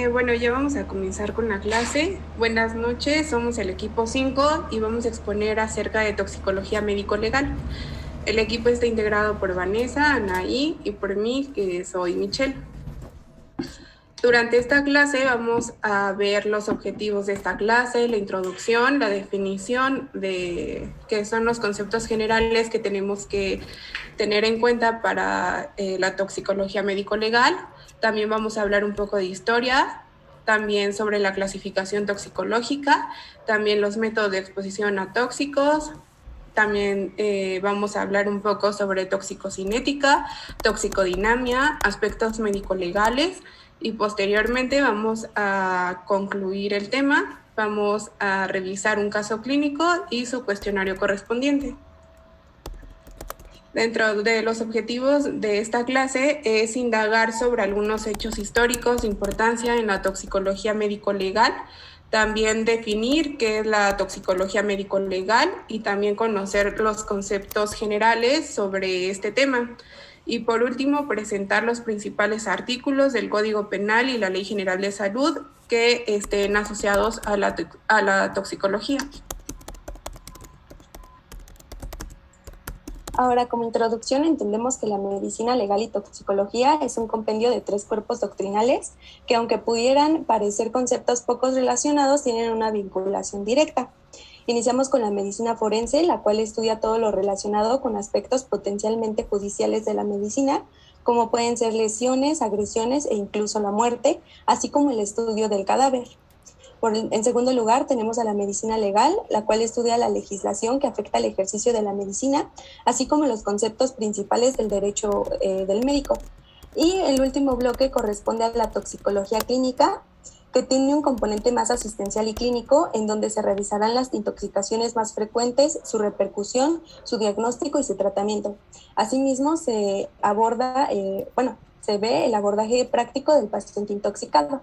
Bueno, ya vamos a comenzar con la clase. Buenas noches, somos el equipo 5 y vamos a exponer acerca de toxicología médico-legal. El equipo está integrado por Vanessa, Anaí y por mí, que soy Michelle. Durante esta clase vamos a ver los objetivos de esta clase, la introducción, la definición de qué son los conceptos generales que tenemos que tener en cuenta para la toxicología médico-legal. También vamos a hablar un poco de historia, también sobre la clasificación toxicológica, también los métodos de exposición a tóxicos. También vamos a hablar un poco sobre toxicocinética, toxicodinamia, aspectos médico-legales y posteriormente vamos a concluir el tema. Vamos a revisar un caso clínico y su cuestionario correspondiente. Dentro de los objetivos de esta clase es indagar sobre algunos hechos históricos de importancia en la toxicología médico-legal, también definir qué es la toxicología médico-legal y también conocer los conceptos generales sobre este tema. Y por último, presentar los principales artículos del Código Penal y la Ley General de Salud que estén asociados a la toxicología. Ahora, como introducción, entendemos que la medicina legal y toxicología es un compendio de 3 cuerpos doctrinales que, aunque pudieran parecer conceptos pocos relacionados, tienen una vinculación directa. Iniciamos con la medicina forense, la cual estudia todo lo relacionado con aspectos potencialmente judiciales de la medicina, como pueden ser lesiones, agresiones e incluso la muerte, así como el estudio del cadáver. En segundo lugar, tenemos a la medicina legal, la cual estudia la legislación que afecta al ejercicio de la medicina, así como los conceptos principales del derecho del médico. Y el último bloque corresponde a la toxicología clínica, que tiene un componente más asistencial y clínico, en donde se revisarán las intoxicaciones más frecuentes, su repercusión, su diagnóstico y su tratamiento. Asimismo, se ve el abordaje práctico del paciente intoxicado.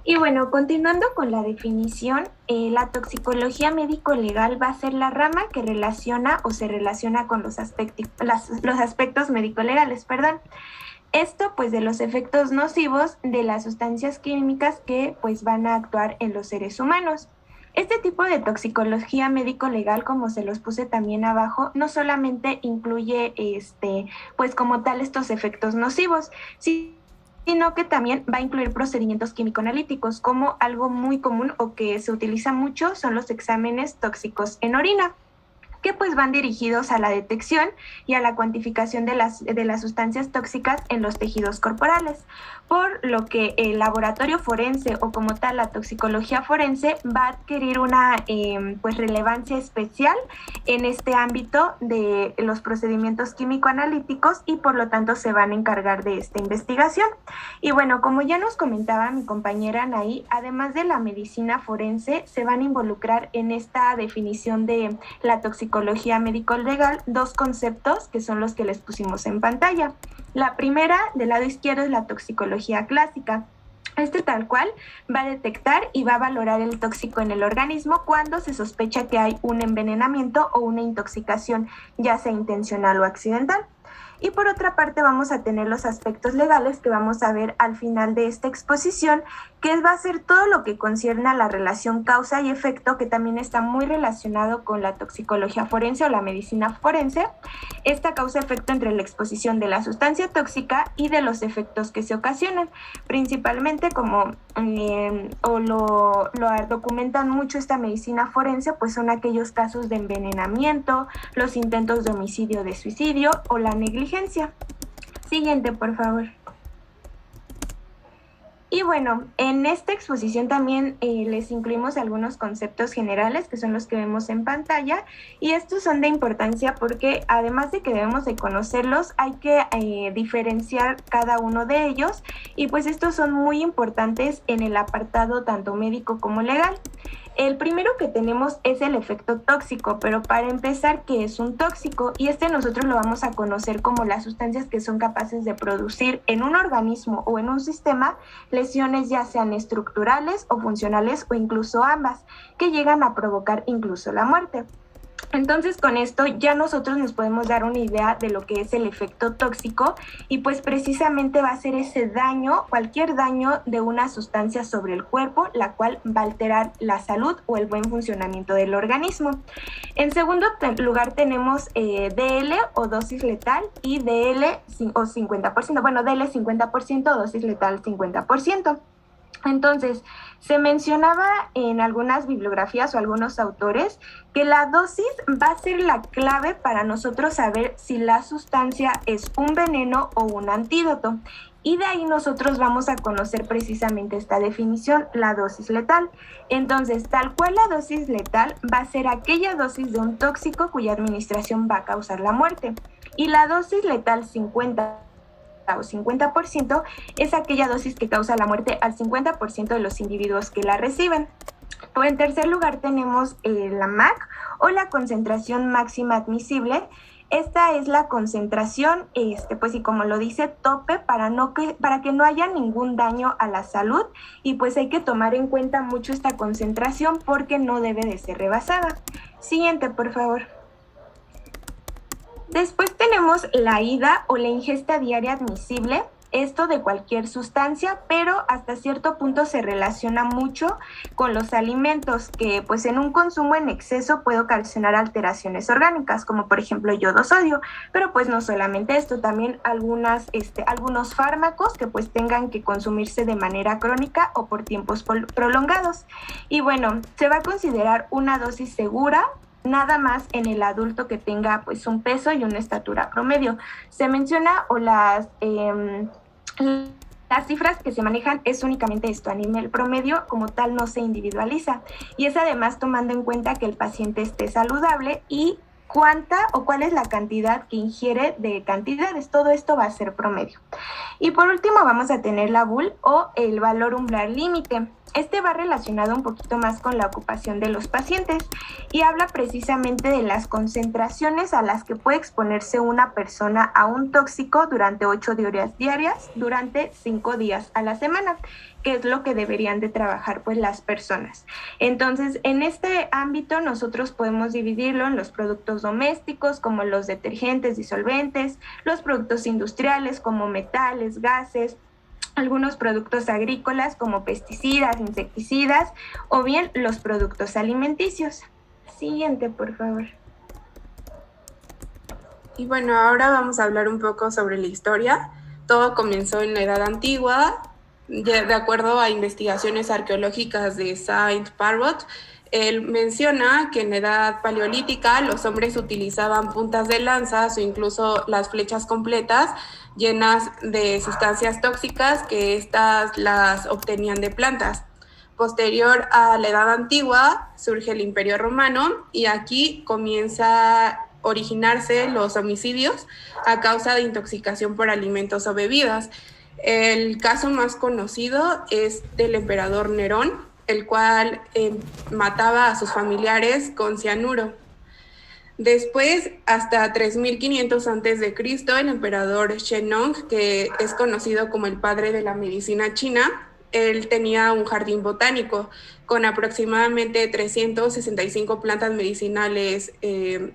Y bueno, continuando con la definición, la toxicología médico-legal va a ser la rama que relaciona o se relaciona con los aspectos médico-legales, Esto pues de los efectos nocivos de las sustancias químicas que pues van a actuar en los seres humanos. Este tipo de toxicología médico-legal, como se los puse también abajo, no solamente incluye pues como tal estos efectos nocivos, sino que también va a incluir procedimientos químico-analíticos, como algo muy común o que se utiliza mucho son los exámenes tóxicos en orina, que pues van dirigidos a la detección y a la cuantificación de las sustancias tóxicas en los tejidos corporales, por lo que el laboratorio forense o como tal la toxicología forense va a adquirir una pues relevancia especial en este ámbito de los procedimientos químico-analíticos y por lo tanto se van a encargar de esta investigación. Y bueno, como ya nos comentaba mi compañera Anaí, además de la medicina forense, se van a involucrar en esta definición de la toxicología médico-legal 2 conceptos que son los que les pusimos en pantalla. La primera, del lado izquierdo, es la toxicología clásica. Tal cual va a detectar y va a valorar el tóxico en el organismo cuando se sospecha que hay un envenenamiento o una intoxicación, ya sea intencional o accidental. Y por otra parte vamos a tener los aspectos legales que vamos a ver al final de esta exposición, que va a ser todo lo que concierne a la relación causa y efecto, que también está muy relacionado con la toxicología forense o la medicina forense, esta causa-efecto entre la exposición de la sustancia tóxica y de los efectos que se ocasionan, principalmente como lo documentan mucho esta medicina forense, pues son aquellos casos de envenenamiento, los intentos de homicidio, de suicidio o la negligencia. Siguiente, por favor. Y bueno, en esta exposición también les incluimos algunos conceptos generales que son los que vemos en pantalla, y estos son de importancia porque además de que debemos de conocerlos, hay que diferenciar cada uno de ellos, y pues estos son muy importantes en el apartado tanto médico como legal. El primero que tenemos es el efecto tóxico, pero para empezar, ¿qué es un tóxico? Y nosotros lo vamos a conocer como las sustancias que son capaces de producir en un organismo o en un sistema lesiones ya sean estructurales o funcionales o incluso ambas, que llegan a provocar incluso la muerte. Entonces, con esto ya nosotros nos podemos dar una idea de lo que es el efecto tóxico y pues precisamente va a ser ese daño, cualquier daño de una sustancia sobre el cuerpo, la cual va a alterar la salud o el buen funcionamiento del organismo. En segundo lugar tenemos DL o dosis letal y DL o 50%, bueno, DL 50%, dosis letal 50%. Entonces, se mencionaba en algunas bibliografías o algunos autores que la dosis va a ser la clave para nosotros saber si la sustancia es un veneno o un antídoto. Y de ahí nosotros vamos a conocer precisamente esta definición, la dosis letal. Entonces, tal cual la dosis letal va a ser aquella dosis de un tóxico cuya administración va a causar la muerte. Y la dosis letal 50% es aquella dosis que causa la muerte al 50% de los individuos que la reciben. O en tercer lugar tenemos la MAC o la concentración máxima admisible. Esta es la concentración, pues y como lo dice, tope para que no haya ningún daño a la salud, y pues hay que tomar en cuenta mucho esta concentración porque no debe de ser rebasada. Siguiente, por favor. Después tenemos la ida o la ingesta diaria admisible, esto de cualquier sustancia, pero hasta cierto punto se relaciona mucho con los alimentos, que pues en un consumo en exceso puede ocasionar alteraciones orgánicas, como por ejemplo yodo-sodio, pero pues no solamente esto, también algunos fármacos que pues tengan que consumirse de manera crónica o por tiempos prolongados. Y bueno, se va a considerar una dosis segura nada más en el adulto que tenga pues un peso y una estatura promedio. Se menciona o las cifras que se manejan es únicamente esto, a nivel promedio como tal no se individualiza, y es además tomando en cuenta que el paciente esté saludable y cuánta o cuál es la cantidad que ingiere de cantidades. Todo esto va a ser promedio. Y por último vamos a tener la BUL o el valor umbral límite. Este va relacionado un poquito más con la ocupación de los pacientes y habla precisamente de las concentraciones a las que puede exponerse una persona a un tóxico durante 8 horas diarias, durante 5 días a la semana, que es lo que deberían de trabajar pues las personas. Entonces, en este ámbito nosotros podemos dividirlo en los productos domésticos como los detergentes, disolventes, los productos industriales como metales, gases, algunos productos agrícolas como pesticidas, insecticidas o bien los productos alimenticios. Siguiente, por favor. Y bueno, ahora vamos a hablar un poco sobre la historia. Todo comenzó en la Edad Antigua, de acuerdo a investigaciones arqueológicas de Saint Parrot. Él menciona que en la Edad Paleolítica los hombres utilizaban puntas de lanzas o incluso las flechas completas llenas de sustancias tóxicas que éstas las obtenían de plantas. Posterior a la Edad Antigua surge el Imperio Romano y aquí comienza a originarse los homicidios a causa de intoxicación por alimentos o bebidas. El caso más conocido es del emperador Nerón, el cual mataba a sus familiares con cianuro. Después, hasta 3500 a.C., el emperador Shennong, que es conocido como el padre de la medicina china, él tenía un jardín botánico con aproximadamente 365 plantas medicinales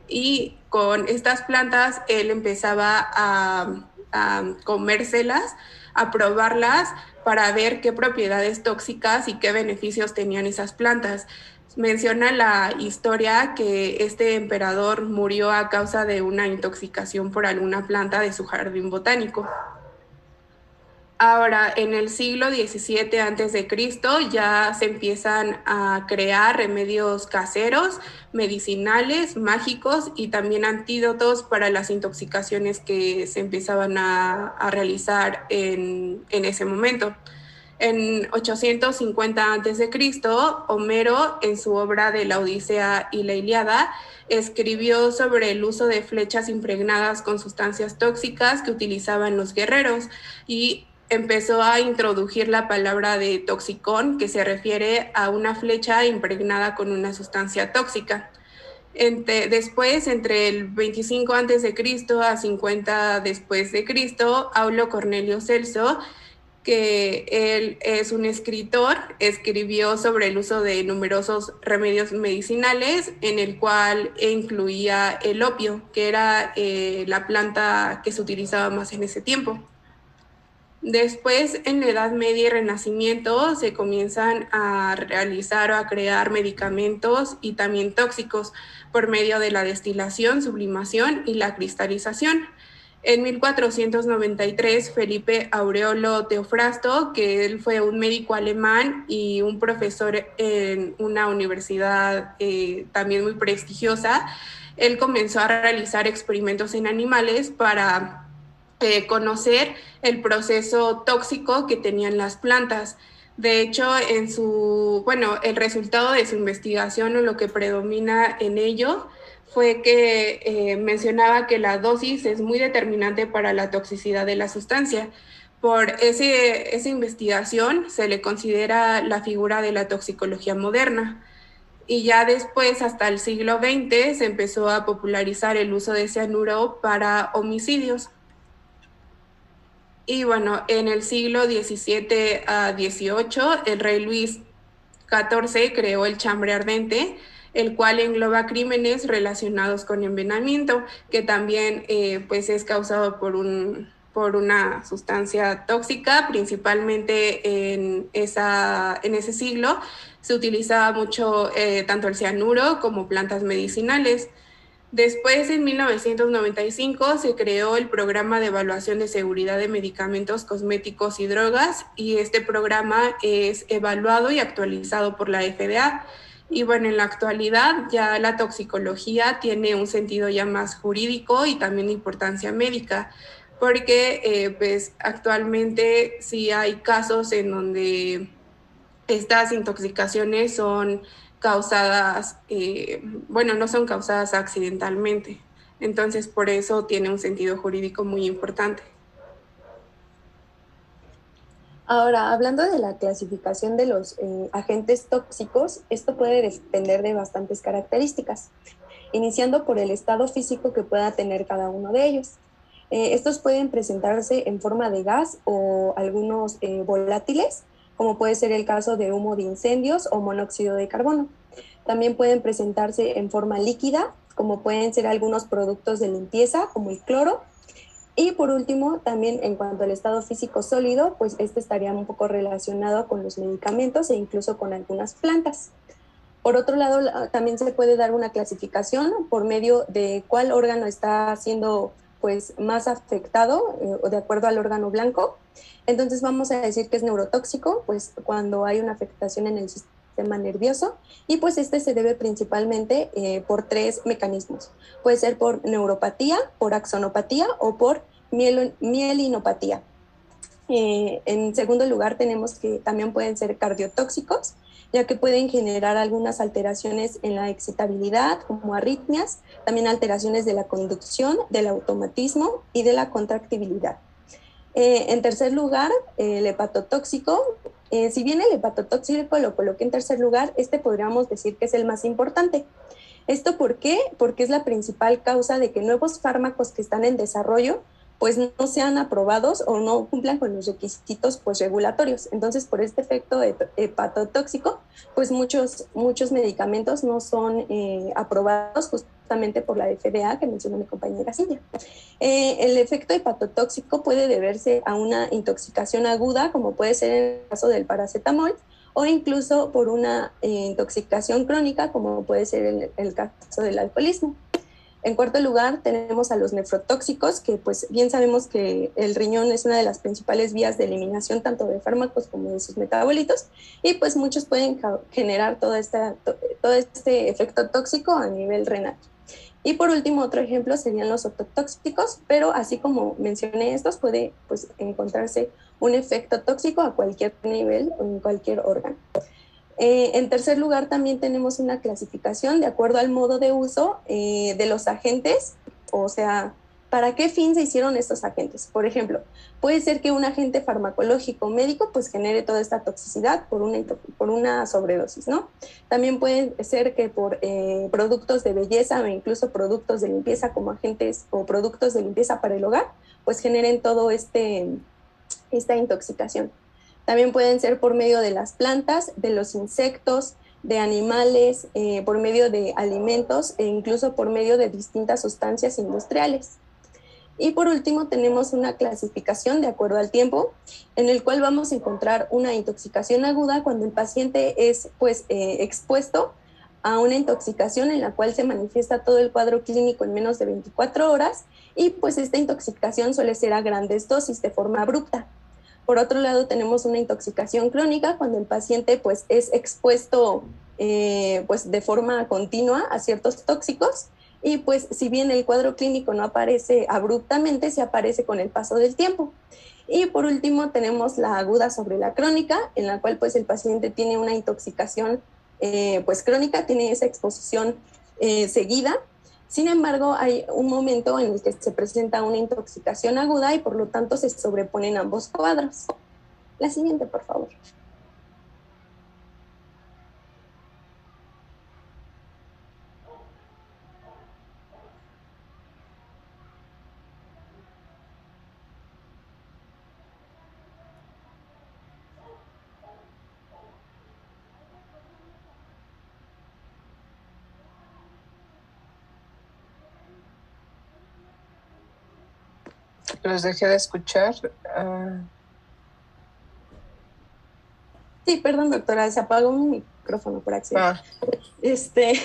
y con estas plantas él empezaba a comérselas, a probarlas para ver qué propiedades tóxicas y qué beneficios tenían esas plantas. Menciona la historia que este emperador murió a causa de una intoxicación por alguna planta de su jardín botánico. Ahora, en el siglo XVII a.C. ya se empiezan a crear remedios caseros, medicinales, mágicos y también antídotos para las intoxicaciones que se empezaban a realizar en ese momento. En 850 a.C., Homero, en su obra de la Odisea y la Ilíada, escribió sobre el uso de flechas impregnadas con sustancias tóxicas que utilizaban los guerreros y empezó a introducir la palabra de toxicón, que se refiere a una flecha impregnada con una sustancia tóxica. Después, entre el 25 a.C. a 50 después de Cristo, Aulo Cornelio Celso que él es un escritor, escribió sobre el uso de numerosos remedios medicinales, en el cual incluía el opio, que era la planta que se utilizaba más en ese tiempo. Después, en la Edad Media y Renacimiento, se comienzan a realizar o a crear medicamentos y también tóxicos por medio de la destilación, sublimación y la cristalización. En 1493, Felipe Aureolo Teofrasto, que él fue un médico alemán y un profesor en una universidad también muy prestigiosa, él comenzó a realizar experimentos en animales para conocer el proceso tóxico que tenían las plantas. De hecho, el resultado de su investigación o lo que predomina en ello fue que mencionaba que la dosis es muy determinante para la toxicidad de la sustancia. Por esa investigación se le considera la figura de la toxicología moderna. Y ya después, hasta el siglo XX, se empezó a popularizar el uso de cianuro para homicidios. Y bueno, en el siglo XVII a XVIII, el rey Luis XIV creó el chambre ardente, el cual engloba crímenes relacionados con envenenamiento, que también pues es causado por una sustancia tóxica. Principalmente en ese siglo se utilizaba mucho tanto el cianuro como plantas medicinales. Después, en 1995, se creó el Programa de Evaluación de Seguridad de Medicamentos, Cosméticos y Drogas, y este programa es evaluado y actualizado por la FDA. Y bueno, en la actualidad ya la toxicología tiene un sentido ya más jurídico y también de importancia médica, porque pues actualmente sí hay casos en donde estas intoxicaciones son causadas, no son causadas accidentalmente. Entonces, por eso tiene un sentido jurídico muy importante. Ahora, hablando de la clasificación de los agentes tóxicos, esto puede depender de bastantes características, iniciando por el estado físico que pueda tener cada uno de ellos. Estos pueden presentarse en forma de gas o algunos volátiles, como puede ser el caso de humo de incendios o monóxido de carbono. También pueden presentarse en forma líquida, como pueden ser algunos productos de limpieza, como el cloro. Y por último, también en cuanto al estado físico sólido, pues este estaría un poco relacionado con los medicamentos e incluso con algunas plantas. Por otro lado, también se puede dar una clasificación por medio de cuál órgano está siendo pues más afectado de acuerdo al órgano blanco. Entonces vamos a decir que es neurotóxico, pues cuando hay una afectación en el sistema nervioso, y pues este se debe principalmente por tres mecanismos. Puede ser por neuropatía, por axonopatía o por mielinopatía. En segundo lugar tenemos que también pueden ser cardiotóxicos, ya que pueden generar algunas alteraciones en la excitabilidad, como arritmias, también alteraciones de la conducción, del automatismo y de la contractibilidad. En tercer lugar, el hepatotóxico. Si bien el hepatotóxico lo coloqué en tercer lugar, este podríamos decir que es el más importante. ¿Esto por qué? Porque es la principal causa de que nuevos fármacos que están en desarrollo pues no sean aprobados o no cumplan con los requisitos pues regulatorios. Entonces, por este efecto hepatotóxico, pues muchos medicamentos no son aprobados justamente por la FDA que mencionó mi compañera Silvia. El efecto hepatotóxico puede deberse a una intoxicación aguda, como puede ser en el caso del paracetamol, o incluso por una intoxicación crónica, como puede ser el caso del alcoholismo. En cuarto lugar, tenemos a los nefrotóxicos, que pues bien sabemos que el riñón es una de las principales vías de eliminación tanto de fármacos como de sus metabolitos, y pues muchos pueden generar todo este efecto tóxico a nivel renal. Y por último, otro ejemplo serían los ototóxicos, pero así como mencioné estos, puede pues encontrarse un efecto tóxico a cualquier nivel o en cualquier órgano. En tercer lugar, también tenemos una clasificación de acuerdo al modo de uso de los agentes, o sea, ¿para qué fin se hicieron estos agentes? Por ejemplo, puede ser que un agente farmacológico médico pues genere toda esta toxicidad por una sobredosis, ¿no? También puede ser que por productos de belleza o incluso productos de limpieza como agentes o productos de limpieza para el hogar, pues generen todo este esta intoxicación. También pueden ser por medio de las plantas, de los insectos, de animales, por medio de alimentos e incluso por medio de distintas sustancias industriales. Y por último tenemos una clasificación de acuerdo al tiempo, en el cual vamos a encontrar una intoxicación aguda cuando el paciente es expuesto a una intoxicación en la cual se manifiesta todo el cuadro clínico en menos de 24 horas y pues esta intoxicación suele ser a grandes dosis de forma abrupta. Por otro lado, tenemos una intoxicación crónica cuando el paciente pues, es expuesto pues, de forma continua a ciertos tóxicos y pues si bien el cuadro clínico no aparece abruptamente, se aparece con el paso del tiempo. Y por último tenemos la aguda sobre la crónica, en la cual pues el paciente tiene una intoxicación pues crónica, tiene esa exposición seguida. Sin embargo, hay un momento en el que se presenta una intoxicación aguda y por lo tanto se sobreponen ambos cuadros. La siguiente, por favor. Los dejé de escuchar. Sí, perdón, doctora, se apagó mi micrófono por accidente.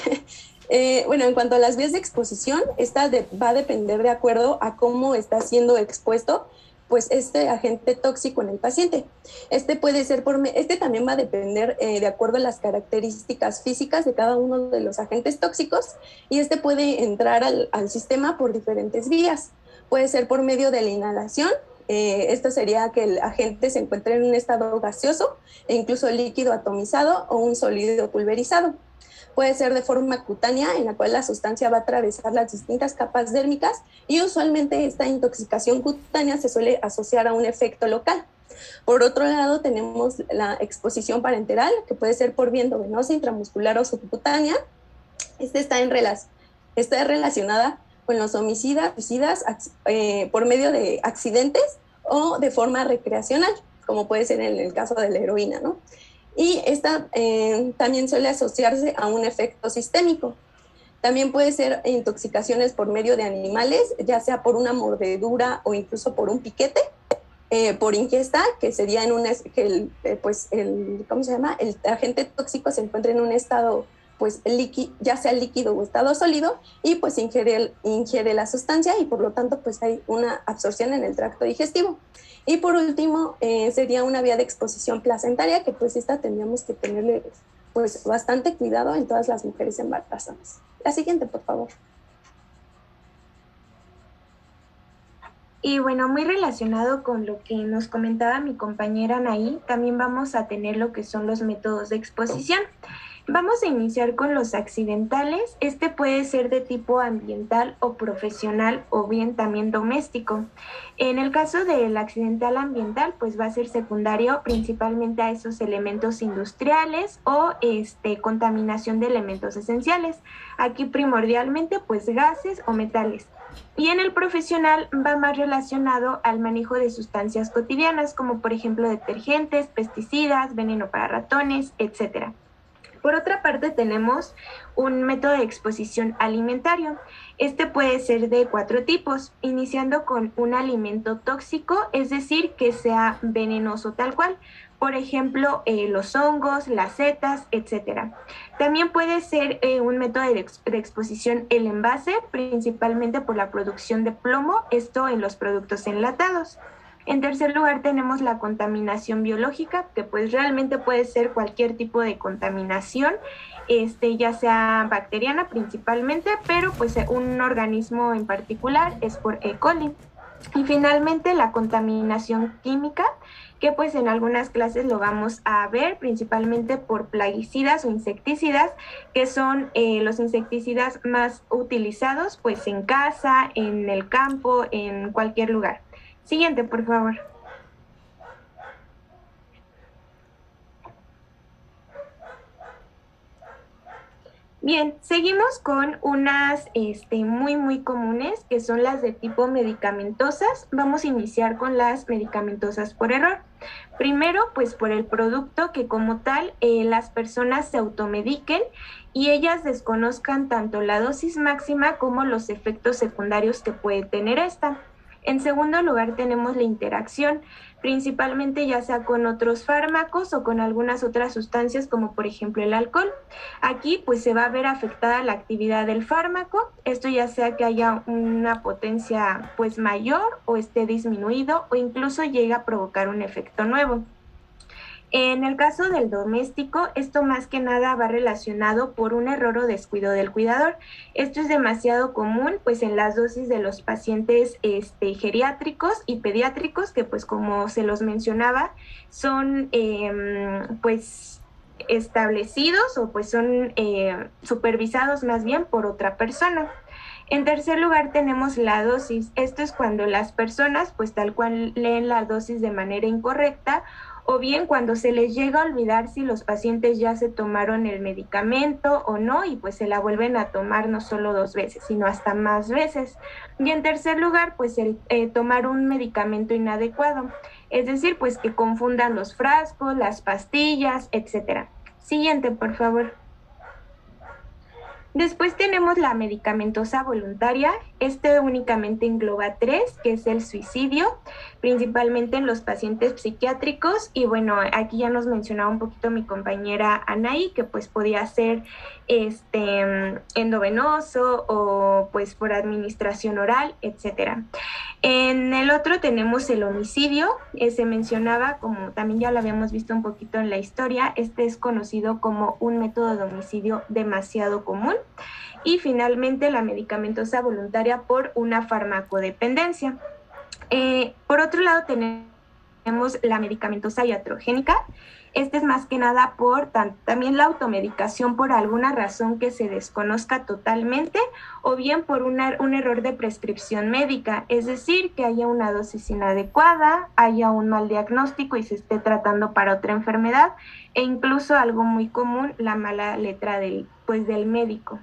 Bueno, en cuanto a las vías de exposición, esta va a depender de acuerdo a cómo está siendo expuesto pues este agente tóxico en el paciente. Este también va a depender de acuerdo a las características físicas de cada uno de los agentes tóxicos y este puede entrar al sistema por diferentes vías. Puede ser por medio de la inhalación. Esto sería que el agente se encuentre en un estado gaseoso e incluso líquido atomizado o un sólido pulverizado. Puede ser de forma cutánea, en la cual la sustancia va a atravesar las distintas capas dérmicas y usualmente esta intoxicación cutánea se suele asociar a un efecto local. Por otro lado, tenemos la exposición parenteral, que puede ser por vía endovenosa, intramuscular o subcutánea. Está relacionada con los homicidas, suicidas por medio de accidentes o de forma recreacional, como puede ser en el caso de la heroína, ¿no? Y esta también suele asociarse a un efecto sistémico. También puede ser intoxicaciones por medio de animales, ya sea por una mordedura o incluso por un piquete, por ingesta, que sería en el agente tóxico se encuentra en un estado pues ya sea líquido o estado sólido y pues ingiere la sustancia y por lo tanto pues hay una absorción en el tracto digestivo. Y por último sería una vía de exposición placentaria que pues esta tendríamos que tenerle pues bastante cuidado en todas las mujeres embarazadas. La siguiente, por favor. Y bueno, muy relacionado con lo que nos comentaba mi compañera Anaí, también vamos a tener lo que son los métodos de exposición. Vamos a iniciar con los accidentales. Este puede ser de tipo ambiental o profesional o bien también doméstico. En el caso del accidental ambiental, pues va a ser secundario principalmente a esos elementos industriales o contaminación de elementos esenciales. Aquí primordialmente pues gases o metales. Y en el profesional va más relacionado al manejo de sustancias cotidianas como por ejemplo detergentes, pesticidas, veneno para ratones, etc. Por otra parte, tenemos un método de exposición alimentario. Este puede ser de 4 tipos, iniciando con un alimento tóxico, es decir, que sea venenoso tal cual. Por ejemplo, los hongos, las setas, etc. También puede ser un método de exposición el envase, principalmente por la producción de plomo, esto en los productos enlatados. En tercer lugar tenemos la contaminación biológica, que pues realmente puede ser cualquier tipo de contaminación, ya sea bacteriana principalmente, pero pues un organismo en particular es por E. coli. Y finalmente la contaminación química, que pues en algunas clases lo vamos a ver principalmente por plaguicidas o insecticidas, que son los insecticidas más utilizados pues en casa, en el campo, en cualquier lugar. Siguiente, por favor. Bien, seguimos con unas muy comunes, que son las de tipo medicamentosas. Vamos a iniciar con las medicamentosas por error. Primero, pues por el producto, que como tal las personas se automediquen y ellas desconozcan tanto la dosis máxima como los efectos secundarios que puede tener esta. En segundo lugar, tenemos la interacción, principalmente ya sea con otros fármacos o con algunas otras sustancias, como por ejemplo el alcohol. Aquí pues se va a ver afectada la actividad del fármaco, esto ya sea que haya una potencia pues mayor o esté disminuido o incluso llegue a provocar un efecto nuevo. En el caso del doméstico, esto más que nada va relacionado por un error o descuido del cuidador. Esto es demasiado común pues en las dosis de los pacientes geriátricos y pediátricos, que pues como se los mencionaba, son pues establecidos o pues son supervisados más bien por otra persona. En tercer lugar tenemos la dosis. Esto es cuando las personas pues tal cual leen la dosis de manera incorrecta, o bien cuando se les llega a olvidar si los pacientes ya se tomaron el medicamento o no y pues se la vuelven a tomar no solo 2 veces, sino hasta más veces. Y en tercer lugar, pues el tomar un medicamento inadecuado, es decir, pues que confundan los frascos, las pastillas, etcétera. Siguiente, por favor. Después tenemos la medicamentosa voluntaria. Este únicamente engloba 3, que es el suicidio, principalmente en los pacientes psiquiátricos. Y bueno, aquí ya nos mencionaba un poquito mi compañera Anaí, que pues podía ser endovenoso o pues por administración oral, etcétera. En el otro tenemos el homicidio, se mencionaba, como también ya lo habíamos visto un poquito en la historia, este es conocido como un método de homicidio demasiado común. Y finalmente la medicamentosa voluntaria por una farmacodependencia. Por otro lado tenemos la medicamentosa iatrogénica. Este es más que nada por también la automedicación por alguna razón que se desconozca totalmente o bien por un error de prescripción médica, es decir, que haya una dosis inadecuada, haya un mal diagnóstico y se esté tratando para otra enfermedad e incluso algo muy común, la mala letra del médico.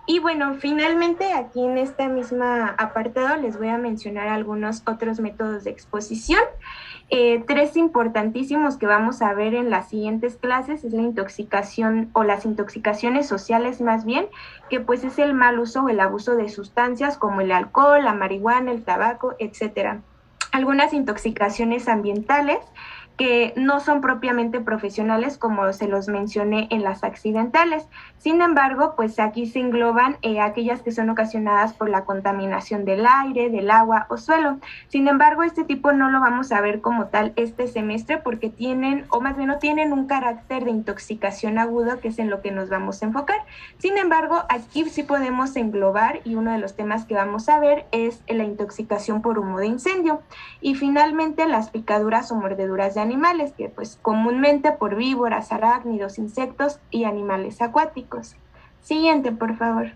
Y bueno, finalmente aquí en este mismo apartado les voy a mencionar algunos otros métodos de exposición. 3 importantísimos que vamos a ver en las siguientes clases es la intoxicación o las intoxicaciones sociales más bien, que pues es el mal uso o el abuso de sustancias como el alcohol, la marihuana, el tabaco, etcétera. Algunas intoxicaciones ambientales que no son propiamente profesionales, como se los mencioné en las accidentales. Sin embargo, pues aquí se engloban aquellas que son ocasionadas por la contaminación del aire, del agua o suelo. Sin embargo, este tipo no lo vamos a ver como tal este semestre porque tienen, o más bien no tienen un carácter de intoxicación agudo, que es en lo que nos vamos a enfocar. Sin embargo, aquí sí podemos englobar, y uno de los temas que vamos a ver es la intoxicación por humo de incendio. Y finalmente, las picaduras o mordeduras de animales, que pues comúnmente por víboras, arácnidos, insectos y animales acuáticos. Siguiente, por favor.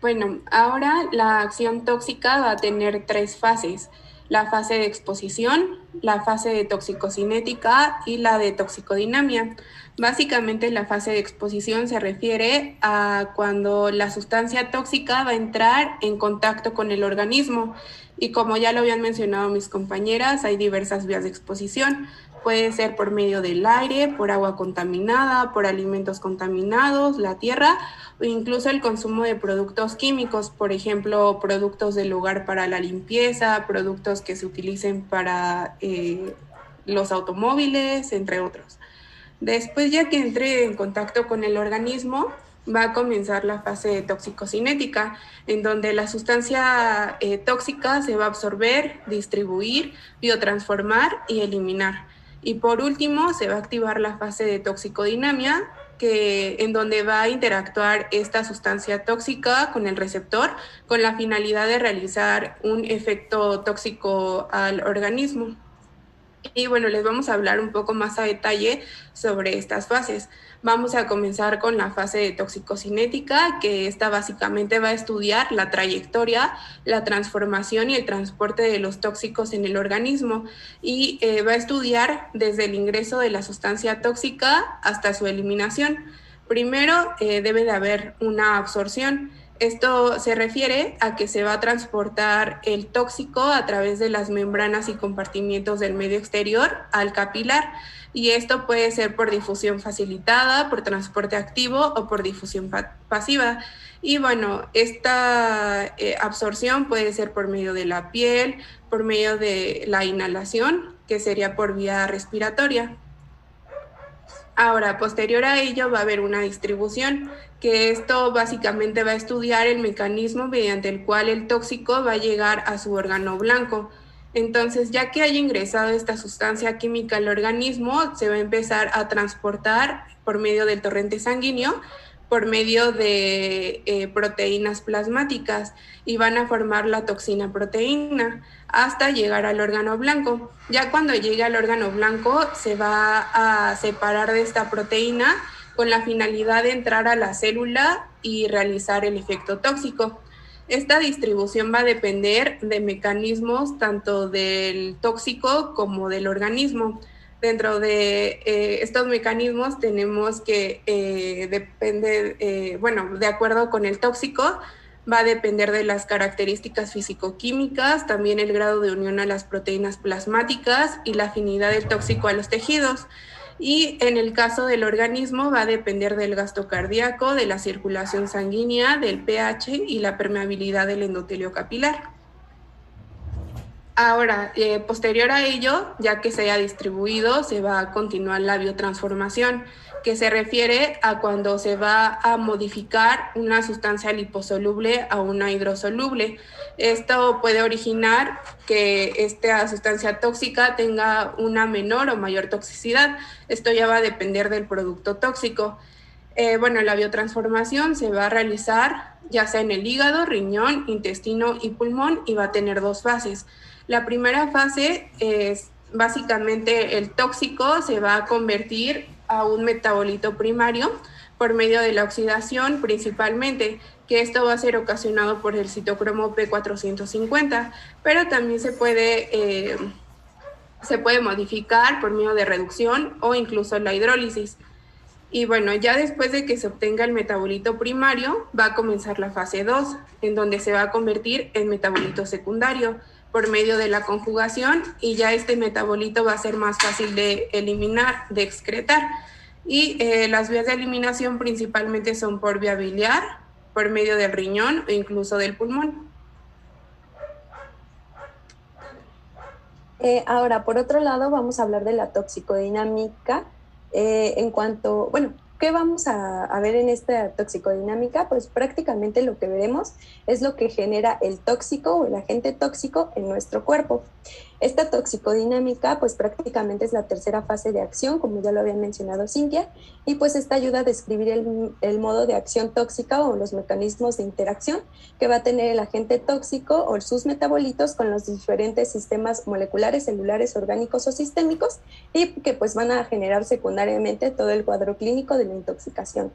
Bueno, ahora la acción tóxica va a tener 3 fases: la fase de exposición, la fase de toxicocinética y la de toxicodinamia. Básicamente la fase de exposición se refiere a cuando la sustancia tóxica va a entrar en contacto con el organismo y como ya lo habían mencionado mis compañeras, hay diversas vías de exposición. Puede ser por medio del aire, por agua contaminada, por alimentos contaminados, la tierra o incluso el consumo de productos químicos, por ejemplo, productos del hogar para la limpieza, productos que se utilicen para los automóviles, entre otros. Después, ya que entre en contacto con el organismo, va a comenzar la fase toxicocinética, en donde la sustancia tóxica se va a absorber, distribuir, biotransformar y eliminar. Y por último, se va a activar la fase de toxicodinamia, en donde va a interactuar esta sustancia tóxica con el receptor con la finalidad de realizar un efecto tóxico al organismo. Y bueno, les vamos a hablar un poco más a detalle sobre estas fases. Vamos a comenzar con la fase de toxicocinética, que esta básicamente va a estudiar la trayectoria, la transformación y el transporte de los tóxicos en el organismo y va a estudiar desde el ingreso de la sustancia tóxica hasta su eliminación. Primero debe de haber una absorción. Esto se refiere a que se va a transportar el tóxico a través de las membranas y compartimientos del medio exterior al capilar, y esto puede ser por difusión facilitada, por transporte activo o por difusión pasiva. Y bueno, esta absorción puede ser por medio de la piel, por medio de la inhalación, que sería por vía respiratoria. Ahora, posterior a ello va a haber una distribución, que esto básicamente va a estudiar el mecanismo mediante el cual el tóxico va a llegar a su órgano blanco. Entonces, ya que haya ingresado esta sustancia química al organismo, se va a empezar a transportar por medio del torrente sanguíneo, por medio de proteínas plasmáticas, y van a formar la toxina proteína hasta llegar al órgano blanco. Ya cuando llegue al órgano blanco se va a separar de esta proteína con la finalidad de entrar a la célula y realizar el efecto tóxico. Esta distribución va a depender de mecanismos tanto del tóxico como del organismo. Dentro de estos mecanismos tenemos que depende, bueno, de acuerdo con el tóxico, va a depender de las características físico-químicas, también el grado de unión a las proteínas plasmáticas y la afinidad del tóxico a los tejidos. Y en el caso del organismo va a depender del gasto cardíaco, de la circulación sanguínea, del pH y la permeabilidad del endotelio capilar. Ahora, posterior a ello, ya que se haya distribuido, se va a continuar la biotransformación, que se refiere a cuando se va a modificar una sustancia liposoluble a una hidrosoluble. Esto puede originar que esta sustancia tóxica tenga una menor o mayor toxicidad. Esto ya va a depender del producto tóxico. Bueno, la biotransformación se va a realizar ya sea en el hígado, riñón, intestino y pulmón, y va a tener dos fases. La primera fase es básicamente el tóxico se va a convertir a un metabolito primario por medio de la oxidación principalmente, que esto va a ser ocasionado por el citocromo P450, pero también se puede modificar por medio de reducción o incluso la hidrólisis. Y bueno, ya después de que se obtenga el metabolito primario, va a comenzar la fase 2, en donde se va a convertir en metabolito secundario por medio de la conjugación, y ya este metabolito va a ser más fácil de eliminar, de excretar. Y las vías de eliminación principalmente son por vía biliar, por medio del riñón o incluso del pulmón. Ahora, por otro lado, vamos a hablar de la toxicodinámica. En cuanto, bueno, ¿qué vamos a ver en esta toxicodinámica? Pues prácticamente lo que veremos es lo que genera el tóxico o el agente tóxico en nuestro cuerpo. Esta toxicodinámica pues prácticamente es la tercera fase de acción, como ya lo había mencionado Cintia, y pues esta ayuda a describir el modo de acción tóxica o los mecanismos de interacción que va a tener el agente tóxico o sus metabolitos con los diferentes sistemas moleculares, celulares, orgánicos o sistémicos, y que pues van a generar secundariamente todo el cuadro clínico de la intoxicación.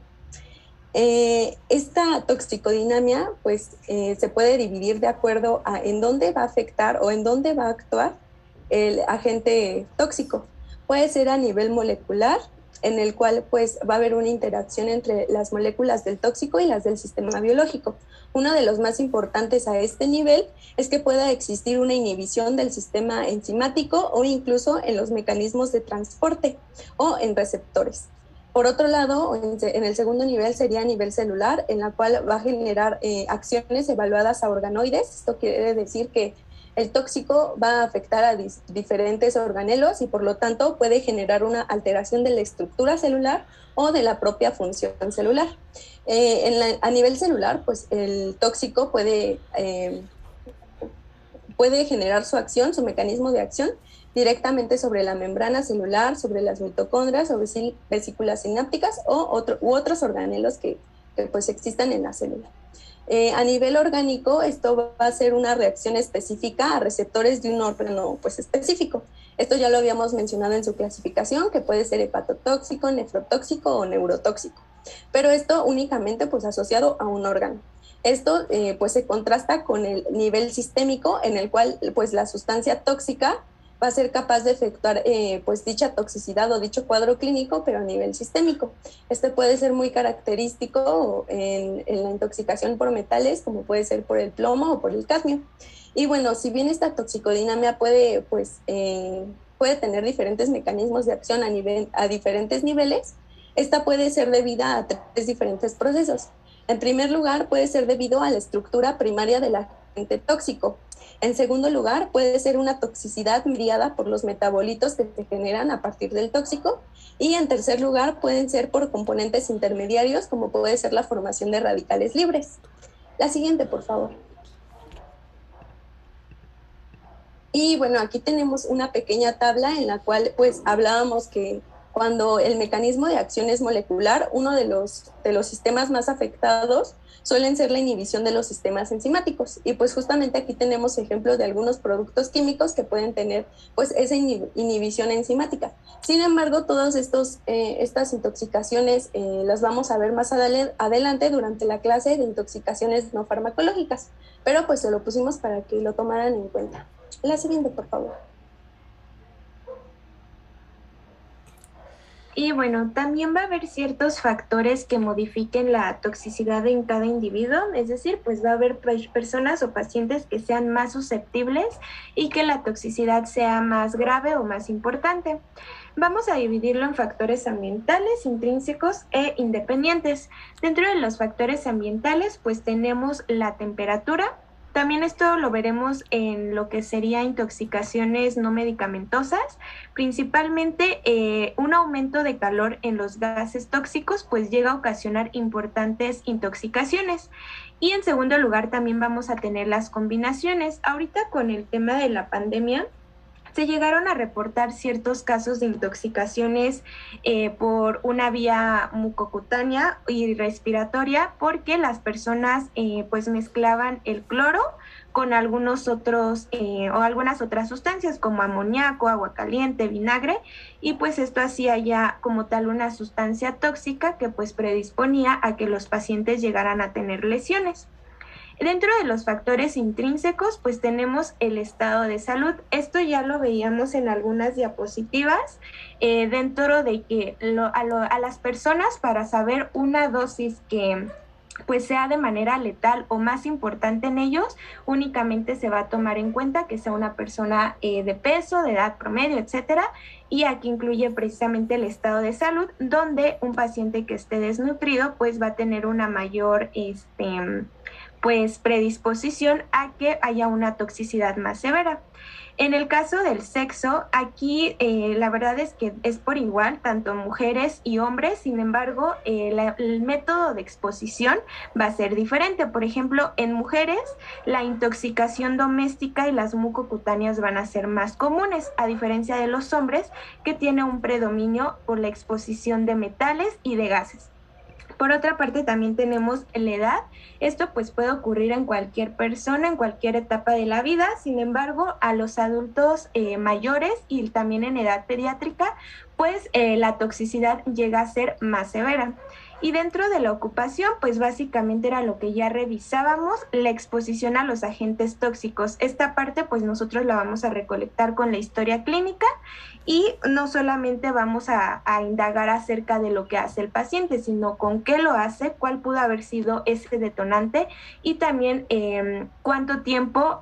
Esta toxicodinamia pues se puede dividir de acuerdo a en dónde va a afectar o en dónde va a actuar el agente tóxico. Puede ser a nivel molecular, en el cual pues va a haber una interacción entre las moléculas del tóxico y las del sistema biológico. Uno de los más importantes a este nivel es que pueda existir una inhibición del sistema enzimático o incluso en los mecanismos de transporte o en receptores. Por otro lado, en el segundo nivel sería a nivel celular, en la cual va a generar acciones evaluadas a organoides. Esto quiere decir que el tóxico va a afectar a diferentes organelos y por lo tanto puede generar una alteración de la estructura celular o de la propia función celular. A nivel celular, pues el tóxico puede generar su acción, su mecanismo de acción, directamente sobre la membrana celular, sobre las mitocondrias o vesículas sinápticas u otros organelos que pues existan en la célula. A nivel orgánico, esto va a ser una reacción específica a receptores de un órgano pues específico. Esto ya lo habíamos mencionado en su clasificación, que puede ser hepatotóxico, nefrotóxico o neurotóxico, pero esto únicamente pues asociado a un órgano. Esto pues se contrasta con el nivel sistémico, en el cual pues la sustancia tóxica va a ser capaz de efectuar pues dicha toxicidad o dicho cuadro clínico, pero a nivel sistémico. Este puede ser muy característico en la intoxicación por metales, como puede ser por el plomo o por el cadmio. Y bueno, si bien esta toxicodinamia puede tener diferentes mecanismos de acción a diferentes niveles, esta puede ser debida a tres diferentes procesos. En primer lugar, puede ser debido a la estructura primaria del agente tóxico. En segundo lugar, puede ser una toxicidad mediada por los metabolitos que se generan a partir del tóxico. Y en tercer lugar, pueden ser por componentes intermediarios, como puede ser la formación de radicales libres. La siguiente, por favor. Y bueno, aquí tenemos una pequeña tabla en la cual pues hablábamos que cuando el mecanismo de acción es molecular, uno de los sistemas más afectados suelen ser la inhibición de los sistemas enzimáticos. Y pues justamente aquí tenemos ejemplos de algunos productos químicos que pueden tener pues esa inhibición enzimática. Sin embargo, todas estas intoxicaciones las vamos a ver más adelante durante la clase de intoxicaciones no farmacológicas, pero pues se lo pusimos para que lo tomaran en cuenta. La siguiente, por favor. Y bueno, también va a haber ciertos factores que modifiquen la toxicidad en cada individuo, es decir, pues va a haber personas o pacientes que sean más susceptibles y que la toxicidad sea más grave o más importante. Vamos a dividirlo en factores ambientales, intrínsecos e independientes. Dentro de los factores ambientales, pues tenemos la temperatura. También esto lo veremos en lo que sería intoxicaciones no medicamentosas, principalmente un aumento de calor en los gases tóxicos pues llega a ocasionar importantes intoxicaciones. Y en segundo lugar también vamos a tener las combinaciones. Ahorita con el tema de la pandemia, se llegaron a reportar ciertos casos de intoxicaciones por una vía mucocutánea y respiratoria porque las personas pues mezclaban el cloro con algunos otros o algunas otras sustancias como amoníaco, agua caliente, vinagre, y pues esto hacía ya como tal una sustancia tóxica que pues predisponía a que los pacientes llegaran a tener lesiones. Dentro de los factores intrínsecos, pues tenemos el estado de salud. Esto ya lo veíamos en algunas diapositivas, dentro de que a las personas para saber una dosis que pues sea de manera letal o más importante en ellos, únicamente se va a tomar en cuenta que sea una persona de peso, de edad promedio, etcétera, y aquí incluye precisamente el estado de salud, donde un paciente que esté desnutrido pues va a tener una mayor pues predisposición a que haya una toxicidad más severa. En el caso del sexo, aquí la verdad es que es por igual, tanto mujeres y hombres, sin embargo, el método de exposición va a ser diferente. Por ejemplo, en mujeres, la intoxicación doméstica y las mucocutáneas van a ser más comunes, a diferencia de los hombres, que tiene un predominio por la exposición de metales y de gases. Por otra parte, también tenemos la edad. Esto pues puede ocurrir en cualquier persona, en cualquier etapa de la vida. Sin embargo, a los adultos mayores y también en edad pediátrica, pues la toxicidad llega a ser más severa. Y dentro de la ocupación, pues básicamente era lo que ya revisábamos, la exposición a los agentes tóxicos. Esta parte pues nosotros la vamos a recolectar con la historia clínica y no solamente vamos a indagar acerca de lo que hace el paciente, sino con qué lo hace, cuál pudo haber sido ese detonante y también cuánto tiempo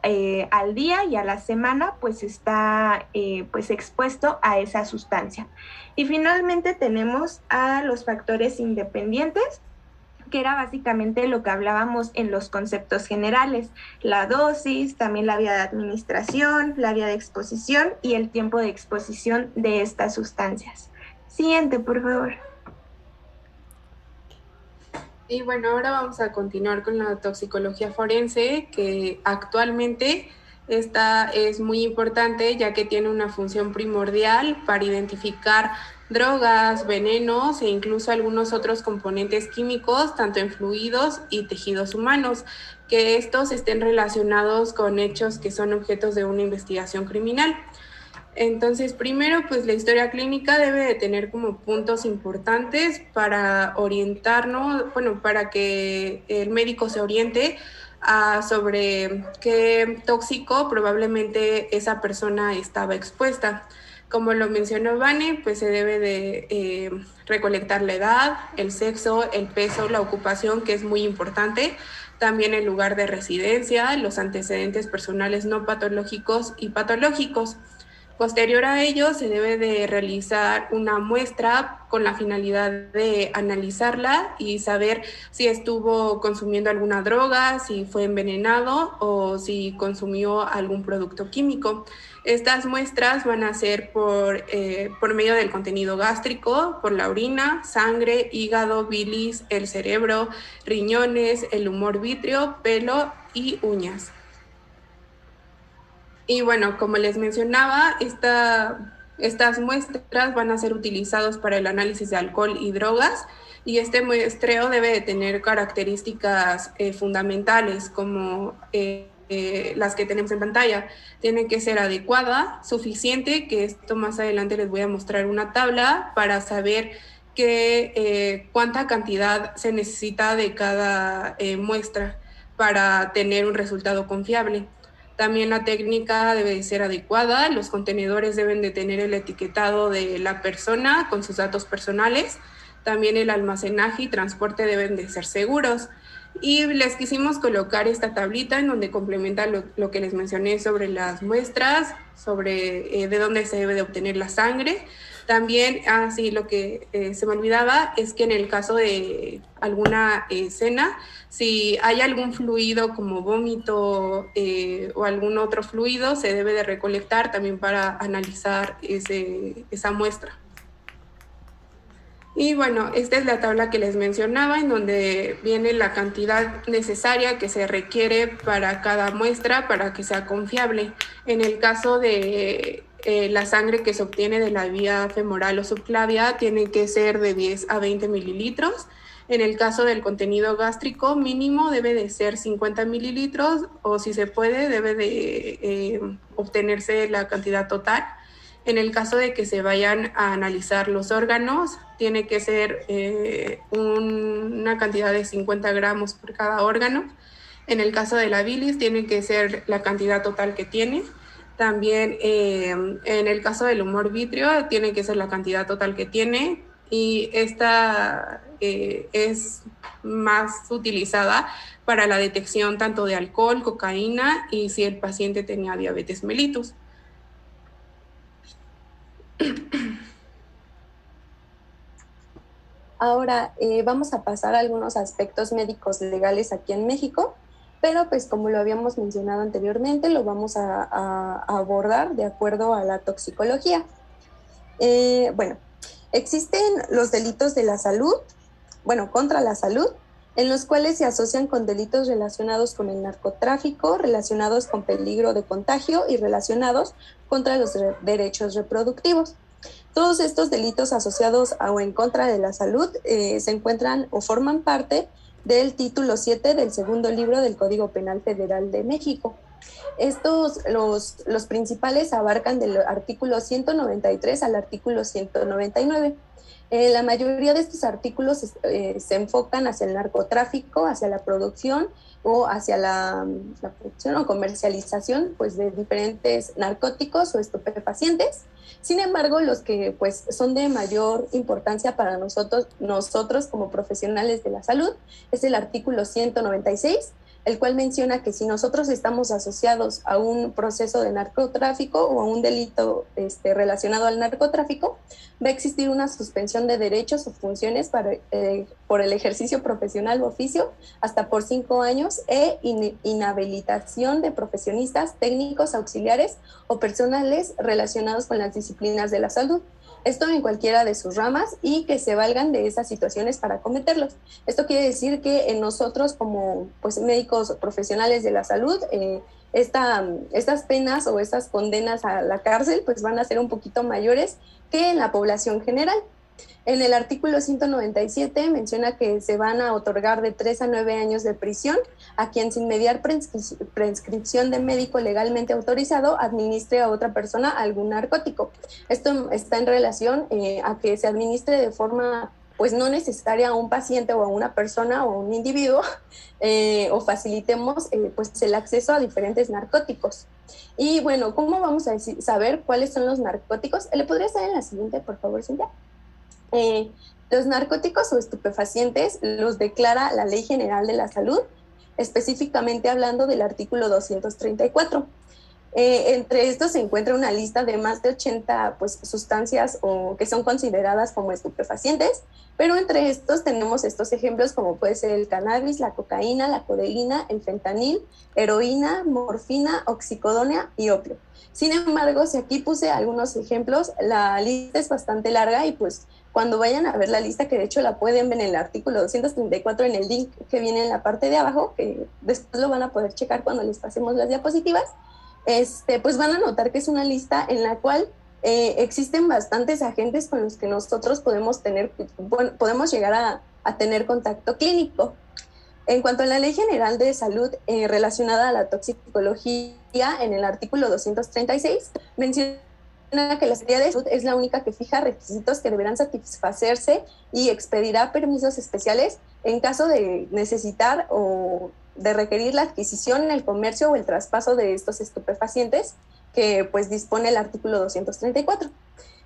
al día y a la semana pues está pues expuesto a esa sustancia. Y finalmente tenemos a los factores independientes, que era básicamente lo que hablábamos en los conceptos generales, la dosis, también la vía de administración, la vía de exposición y el tiempo de exposición de estas sustancias. Siguiente, por favor. Y bueno, ahora vamos a continuar con la toxicología forense, que actualmente esta es muy importante ya que tiene una función primordial para identificar drogas, venenos e incluso algunos otros componentes químicos, tanto en fluidos y tejidos humanos, que estos estén relacionados con hechos que son objetos de una investigación criminal. Entonces, primero, pues la historia clínica debe de tener como puntos importantes para orientarnos, bueno, para que el médico se oriente sobre qué tóxico probablemente esa persona estaba expuesta. Como lo mencionó Vane, pues se debe de recolectar la edad, el sexo, el peso, la ocupación, que es muy importante, también el lugar de residencia, los antecedentes personales no patológicos y patológicos. Posterior a ello, se debe de realizar una muestra con la finalidad de analizarla y saber si estuvo consumiendo alguna droga, si fue envenenado o si consumió algún producto químico. Estas muestras van a ser por medio del contenido gástrico, por la orina, sangre, hígado, bilis, el cerebro, riñones, el humor vítreo, pelo y uñas. Y bueno, como les mencionaba, estas muestras van a ser utilizadas para el análisis de alcohol y drogas, y este muestreo debe de tener características fundamentales como las que tenemos en pantalla. Tiene que ser adecuada, suficiente, que esto más adelante les voy a mostrar una tabla para saber cuánta cantidad se necesita de cada muestra para tener un resultado confiable. También la técnica debe ser adecuada, los contenedores deben de tener el etiquetado de la persona con sus datos personales, también el almacenaje y transporte deben de ser seguros. Y les quisimos colocar esta tablita en donde complementa lo que les mencioné sobre las muestras, sobre de dónde se debe de obtener la sangre. También, lo que se me olvidaba es que en el caso de alguna escena, si hay algún fluido como vómito o algún otro fluido, se debe de recolectar también para analizar esa muestra. Y bueno, esta es la tabla que les mencionaba, en donde viene la cantidad necesaria que se requiere para cada muestra para que sea confiable. En el caso de la sangre que se obtiene de la vía femoral o subclavia, tiene que ser de 10 a 20 mililitros. En el caso del contenido gástrico, mínimo debe de ser 50 mililitros, o si se puede, debe de obtenerse la cantidad total. En el caso de que se vayan a analizar los órganos, tiene que ser una cantidad de 50 gramos por cada órgano. En el caso de la bilis, tiene que ser la cantidad total que tiene. También en el caso del humor vítreo, tiene que ser la cantidad total que tiene. Y esta es más utilizada para la detección tanto de alcohol, cocaína y si el paciente tenía diabetes mellitus. Ahora vamos a pasar a algunos aspectos médicos legales aquí en México, pero pues como lo habíamos mencionado anteriormente, lo vamos a abordar de acuerdo a la toxicología. Bueno, existen los delitos de la salud, contra la salud, en los cuales se asocian con delitos relacionados con el narcotráfico, relacionados con peligro de contagio y relacionados contra los derechos reproductivos. Todos estos delitos asociados a o en contra de la salud se encuentran o forman parte del título 7 del segundo libro del Código Penal Federal de México. Los principales abarcan del artículo 193 al artículo 199. La mayoría de estos artículos se enfocan hacia el narcotráfico, hacia la producción o hacia la producción o comercialización pues, de diferentes narcóticos o estupefacientes. Sin embargo, los que pues, son de mayor importancia para nosotros como profesionales de la salud es el artículo 196, el cual menciona que si nosotros estamos asociados a un proceso de narcotráfico o a un delito relacionado al narcotráfico, va a existir una suspensión de derechos o funciones por el ejercicio profesional o oficio hasta por 5 años e inhabilitación de profesionistas, técnicos, auxiliares o personales relacionados con las disciplinas de la salud. Esto en cualquiera de sus ramas y que se valgan de esas situaciones para cometerlos. Esto quiere decir que nosotros como pues, médicos profesionales de la salud, estas penas o estas condenas a la cárcel pues van a ser un poquito mayores que en la población general. En el artículo 197 menciona que se van a otorgar de 3 a 9 años de prisión a quien sin mediar prescripción de médico legalmente autorizado administre a otra persona algún narcótico. Esto está en relación a que se administre de forma pues no necesaria a un paciente o a una persona o a un individuo o facilitemos pues el acceso a diferentes narcóticos. Y bueno, ¿cómo vamos a saber cuáles son los narcóticos? ¿Le podría estar en la siguiente, por favor, Cintia? Los narcóticos o estupefacientes los declara la Ley General de la Salud, específicamente hablando del artículo 234. Entre estos se encuentra una lista de más de 80 pues, sustancias que son consideradas como estupefacientes, pero entre estos tenemos estos ejemplos como puede ser el cannabis, la cocaína, la codeína, el fentanil, heroína, morfina, oxicodona y opio. Sin embargo, si aquí puse algunos ejemplos, la lista es bastante larga y pues cuando vayan a ver la lista, que de hecho la pueden ver en el artículo 234 en el link que viene en la parte de abajo, que después lo van a poder checar cuando les pasemos las diapositivas, pues van a notar que es una lista en la cual existen bastantes agentes con los que nosotros podemos llegar a tener contacto clínico. En cuanto a la Ley General de Salud relacionada a la toxicología, en el artículo 236 menciona que la Secretaría de Salud es la única que fija requisitos que deberán satisfacerse y expedirá permisos especiales en caso de necesitar o de requerir la adquisición, el comercio o el traspaso de estos estupefacientes que pues dispone el artículo 234.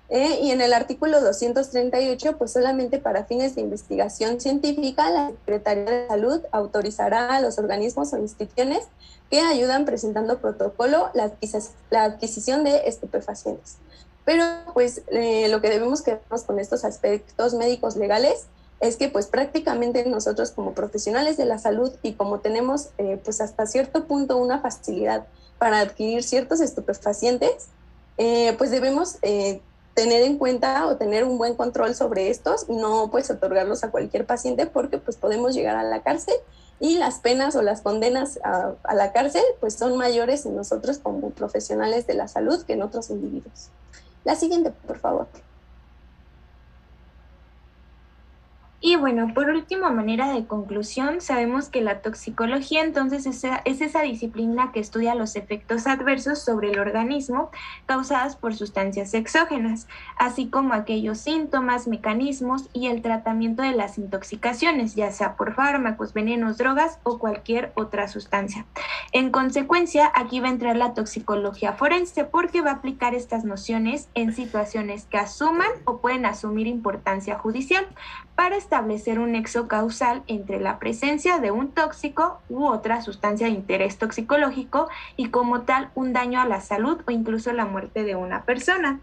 Y en el artículo 238, pues solamente para fines de investigación científica, la Secretaría de Salud autorizará a los organismos o instituciones que ayudan presentando protocolo la adquisición de estupefacientes. Pero pues lo que debemos quedarnos con estos aspectos médicos legales es que pues prácticamente nosotros como profesionales de la salud y como tenemos pues hasta cierto punto una facilidad para adquirir ciertos estupefacientes, pues debemos tener en cuenta o tener un buen control sobre estos y no pues otorgarlos a cualquier paciente porque pues podemos llegar a la cárcel y las penas o las condenas a la cárcel pues son mayores en nosotros como profesionales de la salud que en otros individuos. La siguiente, por favor. Y bueno, por último, a manera de conclusión, sabemos que la toxicología entonces es esa disciplina que estudia los efectos adversos sobre el organismo causadas por sustancias exógenas, así como aquellos síntomas, mecanismos y el tratamiento de las intoxicaciones, ya sea por fármacos, venenos, drogas o cualquier otra sustancia. En consecuencia, aquí va a entrar la toxicología forense porque va a aplicar estas nociones en situaciones que asuman o pueden asumir importancia judicial para establecer un nexo causal entre la presencia de un tóxico u otra sustancia de interés toxicológico y como tal un daño a la salud o incluso la muerte de una persona.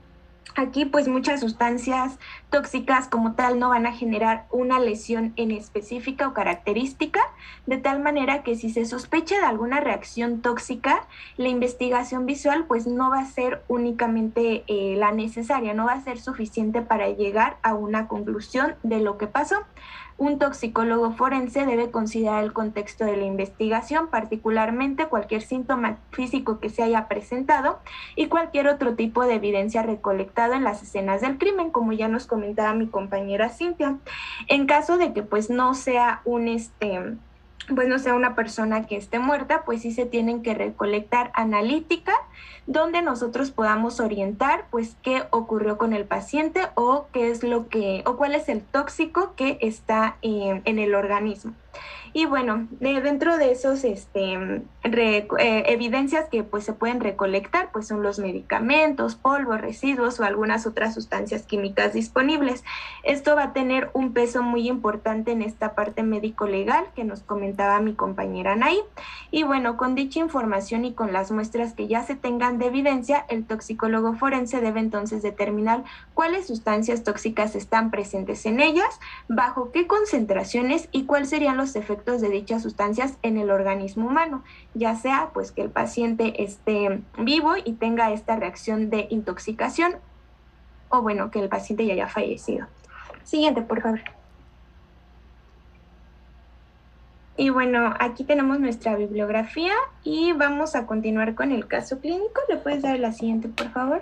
Aquí pues muchas sustancias tóxicas como tal no van a generar una lesión en específica o característica, de tal manera que si se sospecha de alguna reacción tóxica, la investigación visual pues no va a ser únicamente la necesaria, no va a ser suficiente para llegar a una conclusión de lo que pasó. Un toxicólogo forense debe considerar el contexto de la investigación, particularmente cualquier síntoma físico que se haya presentado y cualquier otro tipo de evidencia recolectada en las escenas del crimen, como ya nos comentaba mi compañera Cintia. En caso de que pues no sea una persona que esté muerta, pues sí se tienen que recolectar analítica donde nosotros podamos orientar pues qué ocurrió con el paciente o qué es o cuál es el tóxico que está en el organismo. Y bueno, dentro de esos evidencias que pues se pueden recolectar, pues son los medicamentos, polvos, residuos o algunas otras sustancias químicas disponibles. Esto va a tener un peso muy importante en esta parte médico-legal que nos comentaba mi compañera Anaí. Y bueno, con dicha información y con las muestras que ya se tengan de evidencia, el toxicólogo forense debe entonces determinar cuáles sustancias tóxicas están presentes en ellas, bajo qué concentraciones y cuáles serían los efectos de dichas sustancias en el organismo humano, ya sea pues que el paciente esté vivo y tenga esta reacción de intoxicación o bueno, que el paciente ya haya fallecido. Siguiente, por favor. Y bueno, aquí tenemos nuestra bibliografía y vamos a continuar con el caso clínico. ¿Le puedes dar la siguiente, por favor?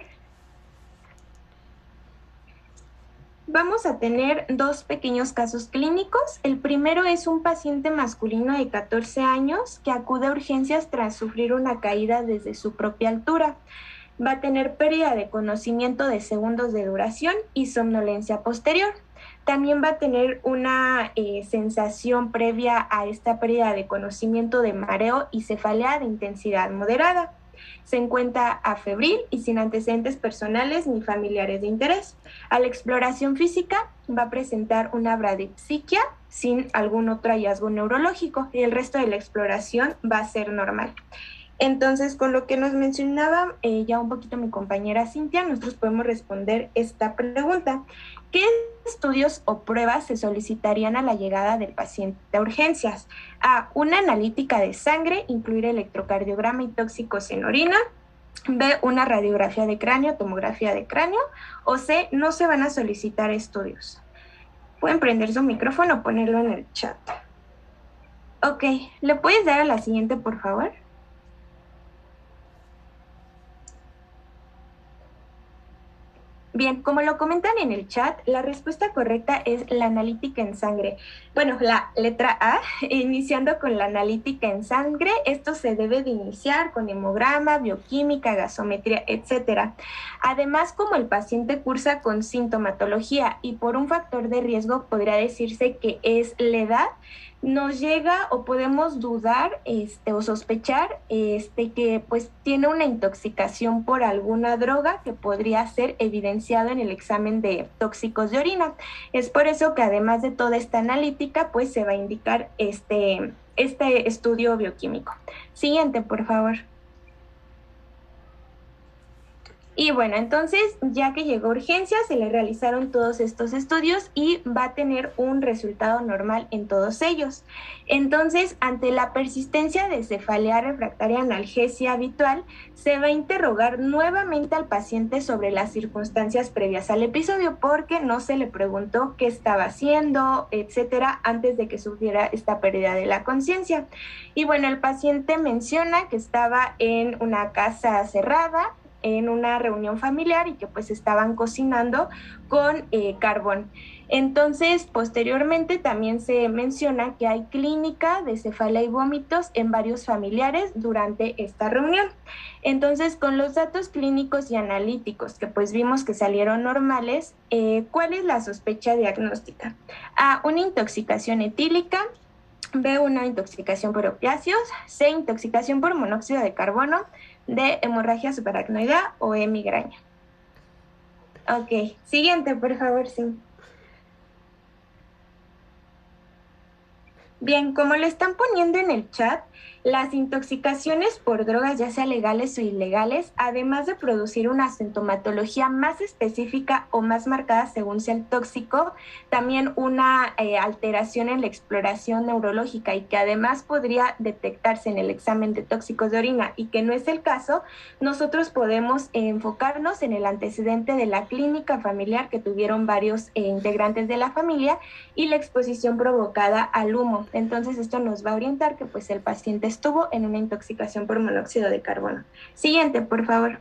vamos a tener dos pequeños casos clínicos. El primero es un paciente masculino de 14 años que acude a urgencias tras sufrir una caída desde su propia altura. Va a tener pérdida de conocimiento de segundos de duración y somnolencia posterior. También va a tener una sensación previa a esta pérdida de conocimiento de mareo y cefalea de intensidad moderada. Se encuentra afebril y sin antecedentes personales ni familiares de interés. A la exploración física va a presentar una bradipsiquia sin algún otro hallazgo neurológico y el resto de la exploración va a ser normal. Entonces, con lo que nos mencionaba ya un poquito mi compañera Cintia, nosotros podemos responder esta pregunta. ¿Qué estudios o pruebas se solicitarían a la llegada del paciente a urgencias? A, una analítica de sangre, incluir electrocardiograma y tóxicos en orina. B, una radiografía de cráneo, tomografía de cráneo. O C, no se van a solicitar estudios. Pueden prender su micrófono o ponerlo en el chat. Ok, ¿le puedes dar a la siguiente, por favor? Bien, como lo comentan en el chat, la respuesta correcta es la analítica en sangre. Bueno, la letra A, iniciando con la analítica en sangre, esto se debe de iniciar con hemograma, bioquímica, gasometría, etc. Además, como el paciente cursa con sintomatología y por un factor de riesgo podría decirse que es la edad, nos llega o podemos dudar o sospechar que pues tiene una intoxicación por alguna droga que podría ser evidenciado en el examen de tóxicos de orina. Es por eso que además de toda esta analítica pues se va a indicar este estudio bioquímico. Siguiente, por favor. Y bueno, entonces, ya que llegó a urgencias, se le realizaron todos estos estudios y va a tener un resultado normal en todos ellos. Entonces, ante la persistencia de cefalea refractaria analgesia habitual, se va a interrogar nuevamente al paciente sobre las circunstancias previas al episodio, porque no se le preguntó qué estaba haciendo, etcétera, antes de que sufriera esta pérdida de la conciencia. Y bueno, el paciente menciona que estaba en una casa cerrada, en una reunión familiar y que pues estaban cocinando con carbón. Entonces, posteriormente también se menciona que hay clínica de cefalea y vómitos en varios familiares durante esta reunión. Entonces, con los datos clínicos y analíticos que pues vimos que salieron normales, ¿cuál es la sospecha diagnóstica? A, una intoxicación etílica. B, una intoxicación por opiáceos. C, intoxicación por monóxido de carbono. D, hemorragia subaracnoidea. O E, migraña. Ok, siguiente, por favor, sí. Bien, como lo están poniendo en el chat, las intoxicaciones por drogas, ya sea legales o ilegales, además de producir una sintomatología más específica o más marcada según sea el tóxico, también una alteración en la exploración neurológica y que además podría detectarse en el examen de tóxicos de orina y que no es el caso, nosotros podemos enfocarnos en el antecedente de la clínica familiar que tuvieron varios integrantes de la familia y la exposición provocada al humo. Entonces esto nos va a orientar que pues el paciente estuvo en una intoxicación por monóxido de carbono. Siguiente, por favor.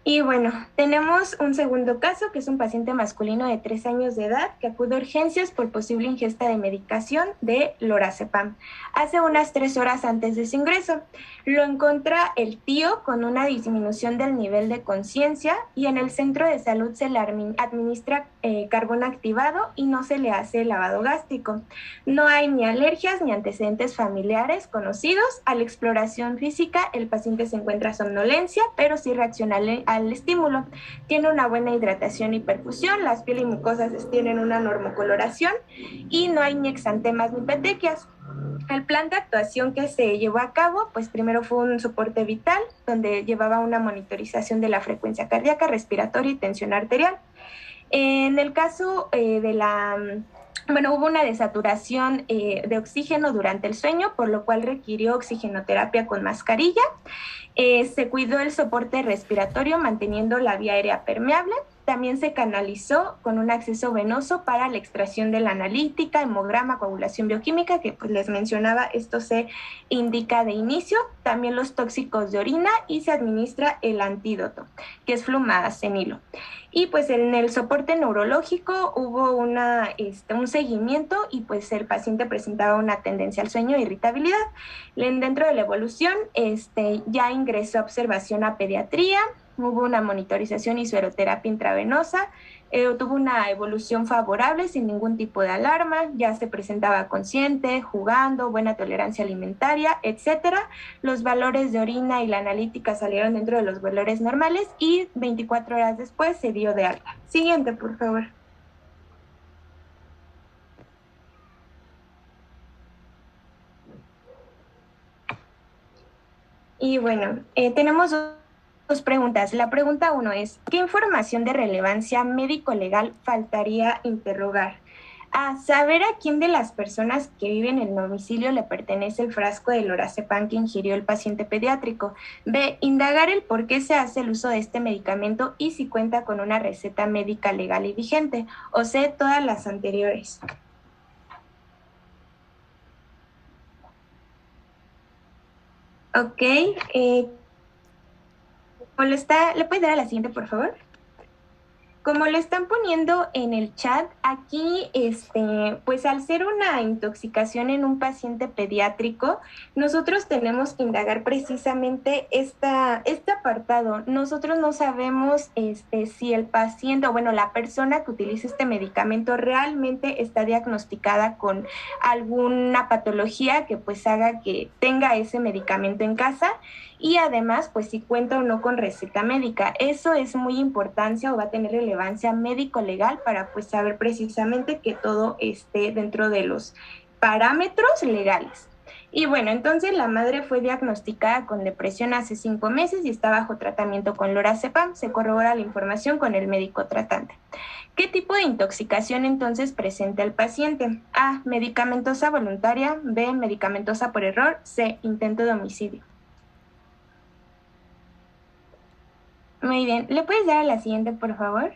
Y bueno, tenemos un segundo caso, que es un paciente masculino de 3 años de edad que acude a urgencias por posible ingesta de medicación de lorazepam. Hace unas 3 horas antes de su ingreso, lo encuentra el tío con una disminución del nivel de conciencia y en el centro de salud se le administra carbón activado y no se le hace lavado gástrico. No hay ni alergias ni antecedentes familiares conocidos. A la exploración física, el paciente se encuentra somnolencia, pero sí reacciona al estímulo. Tiene una buena hidratación y perfusión, las pieles y mucosas tienen una normocoloración y no hay ni exantemas ni petequias. El plan de actuación que se llevó a cabo, pues primero fue un soporte vital, donde llevaba una monitorización de la frecuencia cardíaca, respiratoria y tensión arterial. En el caso hubo una desaturación de oxígeno durante el sueño, por lo cual requirió oxigenoterapia con mascarilla. Se cuidó el soporte respiratorio manteniendo la vía aérea permeable. también se canalizó con un acceso venoso para la extracción de la analítica, hemograma, coagulación bioquímica, que pues les mencionaba, esto se indica de inicio, también los tóxicos de orina y se administra el antídoto, que es flumazenilo. Y pues en el soporte neurológico hubo un seguimiento y pues el paciente presentaba una tendencia al sueño e irritabilidad. Dentro de la evolución ya ingresó a observación a pediatría, hubo una monitorización y sueroterapia intravenosa, tuvo una evolución favorable sin ningún tipo de alarma, ya se presentaba consciente, jugando, buena tolerancia alimentaria, etcétera. Los valores de orina y la analítica salieron dentro de los valores normales y 24 horas después se dio de alta. Siguiente, por favor. Y bueno, tenemos dos preguntas. La pregunta 1 es, ¿qué información de relevancia médico-legal faltaría interrogar? A, saber a quién de las personas que viven en el domicilio le pertenece el frasco de lorazepam que ingirió el paciente pediátrico. B, indagar el por qué se hace el uso de este medicamento y si cuenta con una receta médica legal y vigente. O C, todas las anteriores. Ok, ¿le puedes dar a la siguiente, por favor? Como lo están poniendo en el chat, aquí, pues al ser una intoxicación en un paciente pediátrico, nosotros tenemos que indagar precisamente este apartado. Nosotros no sabemos si el paciente, o bueno, la persona que utiliza este medicamento realmente está diagnosticada con alguna patología que pues haga que tenga ese medicamento en casa. Y además, pues si cuenta o no con receta médica. Eso es muy importante o va a tener relevancia médico-legal para pues saber precisamente que todo esté dentro de los parámetros legales. Y bueno, entonces la madre fue diagnosticada con depresión hace 5 meses y está bajo tratamiento con lorazepam. Se corrobora la información con el médico tratante. ¿Qué tipo de intoxicación entonces presenta el paciente? A, medicamentosa voluntaria. B, medicamentosa por error. C, intento de homicidio. Muy bien. ¿Le puedes dar a la siguiente, por favor?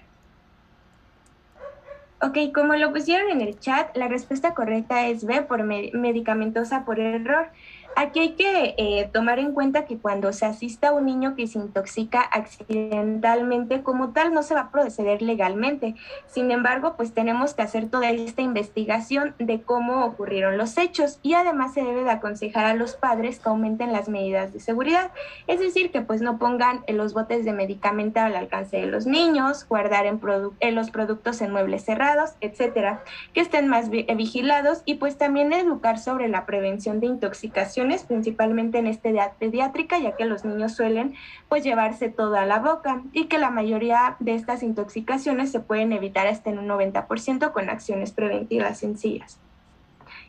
Ok, como lo pusieron en el chat, la respuesta correcta es B, por medicamentosa por error. Aquí hay que tomar en cuenta que cuando se asista a un niño que se intoxica accidentalmente, como tal, no se va a proceder legalmente. Sin embargo, pues tenemos que hacer toda esta investigación de cómo ocurrieron los hechos y además se debe de aconsejar a los padres que aumenten las medidas de seguridad. Es decir, que pues no pongan los botes de medicamento al alcance de los niños, guardar en los productos en muebles cerrados, etcétera, que estén más vigilados y pues también educar sobre la prevención de intoxicación, principalmente en esta edad pediátrica, ya que los niños suelen pues llevarse todo a la boca y que la mayoría de estas intoxicaciones se pueden evitar hasta en un 90% con acciones preventivas sencillas.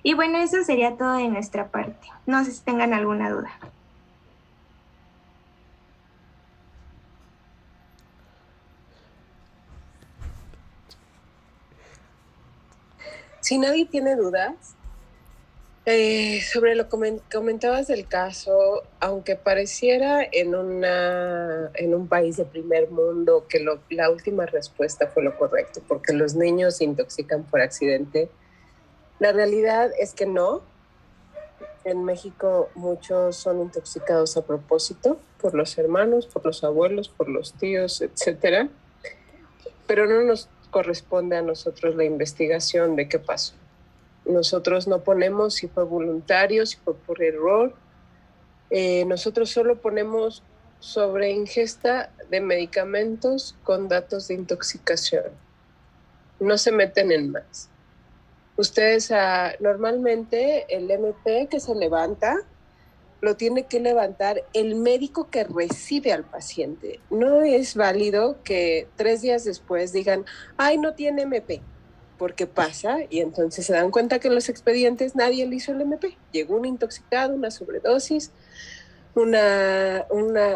Y bueno, eso sería todo de nuestra parte. No sé si tengan alguna duda. Si nadie tiene dudas, sobre lo que comentabas del caso, aunque pareciera en un país de primer mundo que la última respuesta fue lo correcto, porque los niños se intoxican por accidente, la realidad es que no. En México muchos son intoxicados a propósito, por los hermanos, por los abuelos, por los tíos, etcétera, pero no nos corresponde a nosotros la investigación de qué pasó. Nosotros no ponemos si fue voluntario, si fue por error. Nosotros solo ponemos sobre ingesta de medicamentos con datos de intoxicación. No se meten en más. Ustedes, normalmente el MP que se levanta, lo tiene que levantar el médico que recibe al paciente. No es válido que 3 días después digan, ay, no tiene MP. Porque pasa y entonces se dan cuenta que en los expedientes nadie le hizo el MP. Llegó un intoxicado, una sobredosis,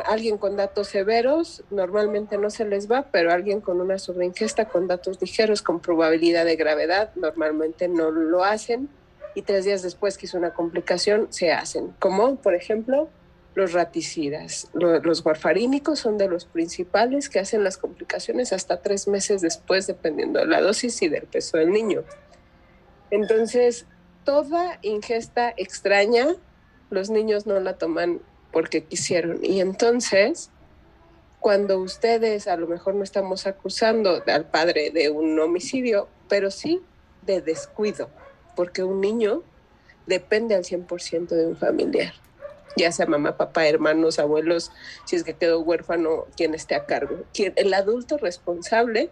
alguien con datos severos, normalmente no se les va, pero alguien con una sobreingesta con datos ligeros, con probabilidad de gravedad, normalmente no lo hacen y 3 días después que es una complicación, se hacen. Como, por ejemplo, los raticidas. Los warfarínicos son de los principales que hacen las complicaciones hasta 3 meses después, dependiendo de la dosis y del peso del niño. Entonces, toda ingesta extraña, los niños no la toman porque quisieron. Y entonces, cuando ustedes, a lo mejor no estamos acusando al padre de un homicidio, pero sí de descuido, porque un niño depende al 100% de un familiar, ya sea mamá, papá, hermanos, abuelos, si es que quedó huérfano, quien esté a cargo. El adulto responsable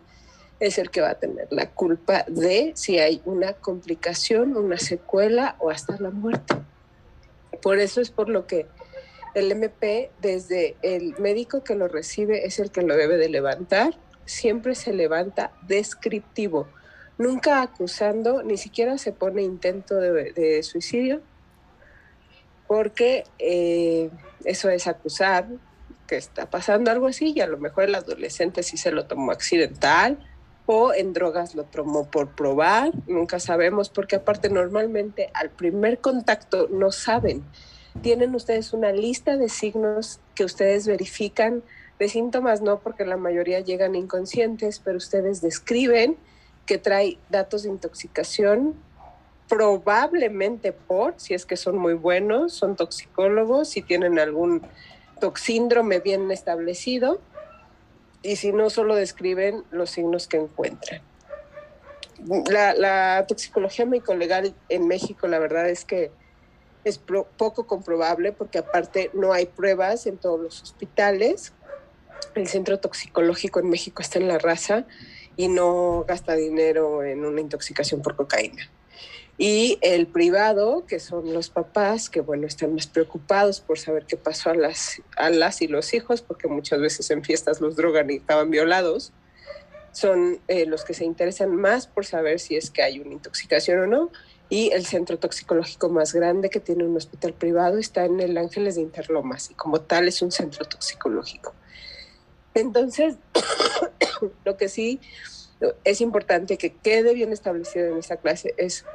es el que va a tener la culpa de si hay una complicación, una secuela o hasta la muerte. Por eso es por lo que el MP, desde el médico que lo recibe, es el que lo debe de levantar. Siempre se levanta descriptivo, nunca acusando, ni siquiera se pone intento de suicidio, porque eso es acusar que está pasando algo así, y a lo mejor el adolescente sí se lo tomó accidental o en drogas lo tomó por probar, nunca sabemos, porque aparte normalmente al primer contacto no saben. ¿Tienen ustedes una lista de signos que ustedes verifican? De síntomas no, porque la mayoría llegan inconscientes, pero ustedes describen que trae datos de intoxicación, probablemente si es que son muy buenos, son toxicólogos, si tienen algún toxíndrome bien establecido, y si no, solo describen los signos que encuentran. La toxicología médico-legal en México, la verdad es que es poco comprobable, porque aparte no hay pruebas en todos los hospitales. El centro toxicológico en México está en La Raza y no gasta dinero en una intoxicación por cocaína. Y el privado, que son los papás, que bueno, están más preocupados por saber qué pasó a las y los hijos, porque muchas veces en fiestas los drogan y acaban violados, son los que se interesan más por saber si es que hay una intoxicación o no. Y el centro toxicológico más grande que tiene un hospital privado está en el Ángeles de Interlomas, y como tal es un centro toxicológico. Entonces, lo que sí es importante que quede bien establecido en esta clase es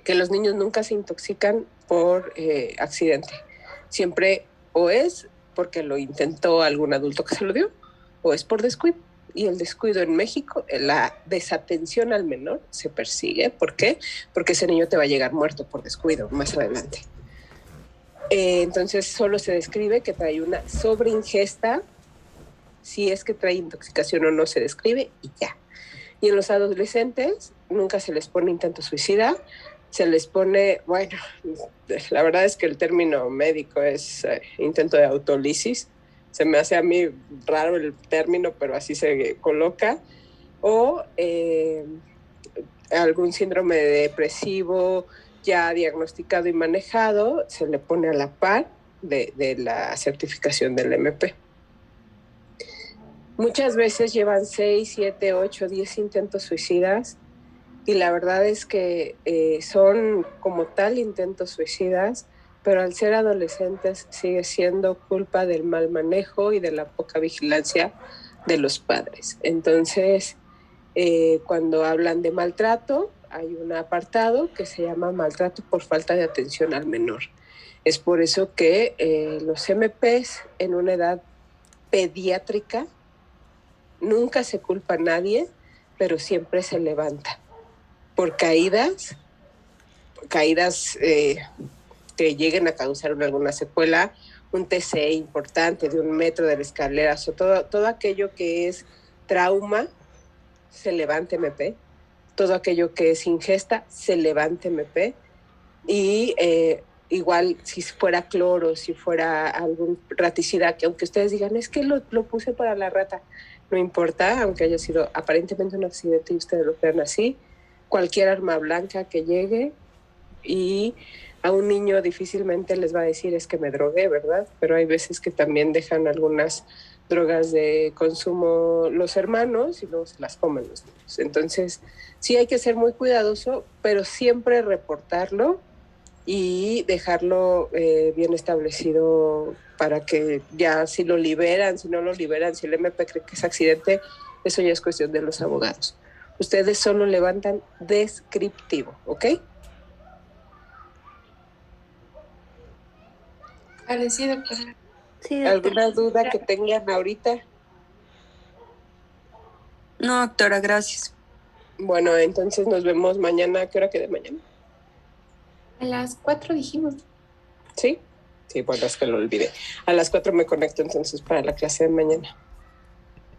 que los niños nunca se intoxican por accidente. Siempre o es porque lo intentó algún adulto que se lo dio, o es por descuido. Y el descuido en México, la desatención al menor, se persigue. ¿Por qué? Porque ese niño te va a llegar muerto por descuido más adelante. Entonces solo se describe que trae una sobreingesta. Si es que trae intoxicación o no, se describe y ya. Y en los adolescentes nunca se les pone intento suicida, se les pone, bueno, la verdad es que el término médico es intento de autólisis. Se me hace a mí raro el término, pero así se coloca. O algún síndrome depresivo ya diagnosticado y manejado, se le pone a la par de la certificación del MP. Muchas veces llevan 6, 7, 8, 10 intentos suicidas, y la verdad es que son como tal intentos suicidas, pero al ser adolescentes sigue siendo culpa del mal manejo y de la poca vigilancia de los padres. Entonces, cuando hablan de maltrato, hay un apartado que se llama maltrato por falta de atención al menor. Es por eso que los MPs en una edad pediátrica nunca se culpa a nadie, pero siempre se levanta por caídas que lleguen a causar alguna secuela, un TCE importante de 1 metro de la escalera, todo aquello que es trauma, se levanta MP, todo aquello que es ingesta, se levanta MP, y igual si fuera cloro, si fuera algún raticida, que aunque ustedes digan, es que lo puse para la rata, no importa, aunque haya sido aparentemente un accidente y ustedes lo crean así, cualquier arma blanca que llegue, y a un niño difícilmente les va a decir es que me drogué, ¿verdad? Pero hay veces que también dejan algunas drogas de consumo los hermanos y luego se las comen los niños. Entonces, sí hay que ser muy cuidadoso, pero siempre reportarlo y dejarlo bien establecido para que ya si lo liberan, si no lo liberan, si el MP cree que es accidente, eso ya es cuestión de los abogados. Ustedes solo levantan descriptivo, ¿ok? Sí, doctora. Sí, ¿Alguna doctora. duda que tengan ahorita? No, doctora, gracias. Bueno, entonces nos vemos mañana. ¿A qué hora queda mañana? A las 4 dijimos. ¿Sí? Sí, bueno, es que lo olvidé. A las 4 me conecto entonces para la clase de mañana.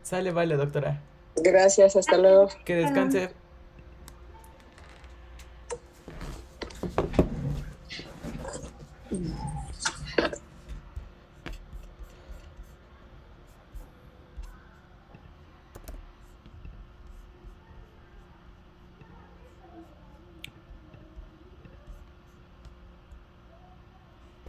Sale, vale, doctora. Gracias, hasta luego. Que descanse.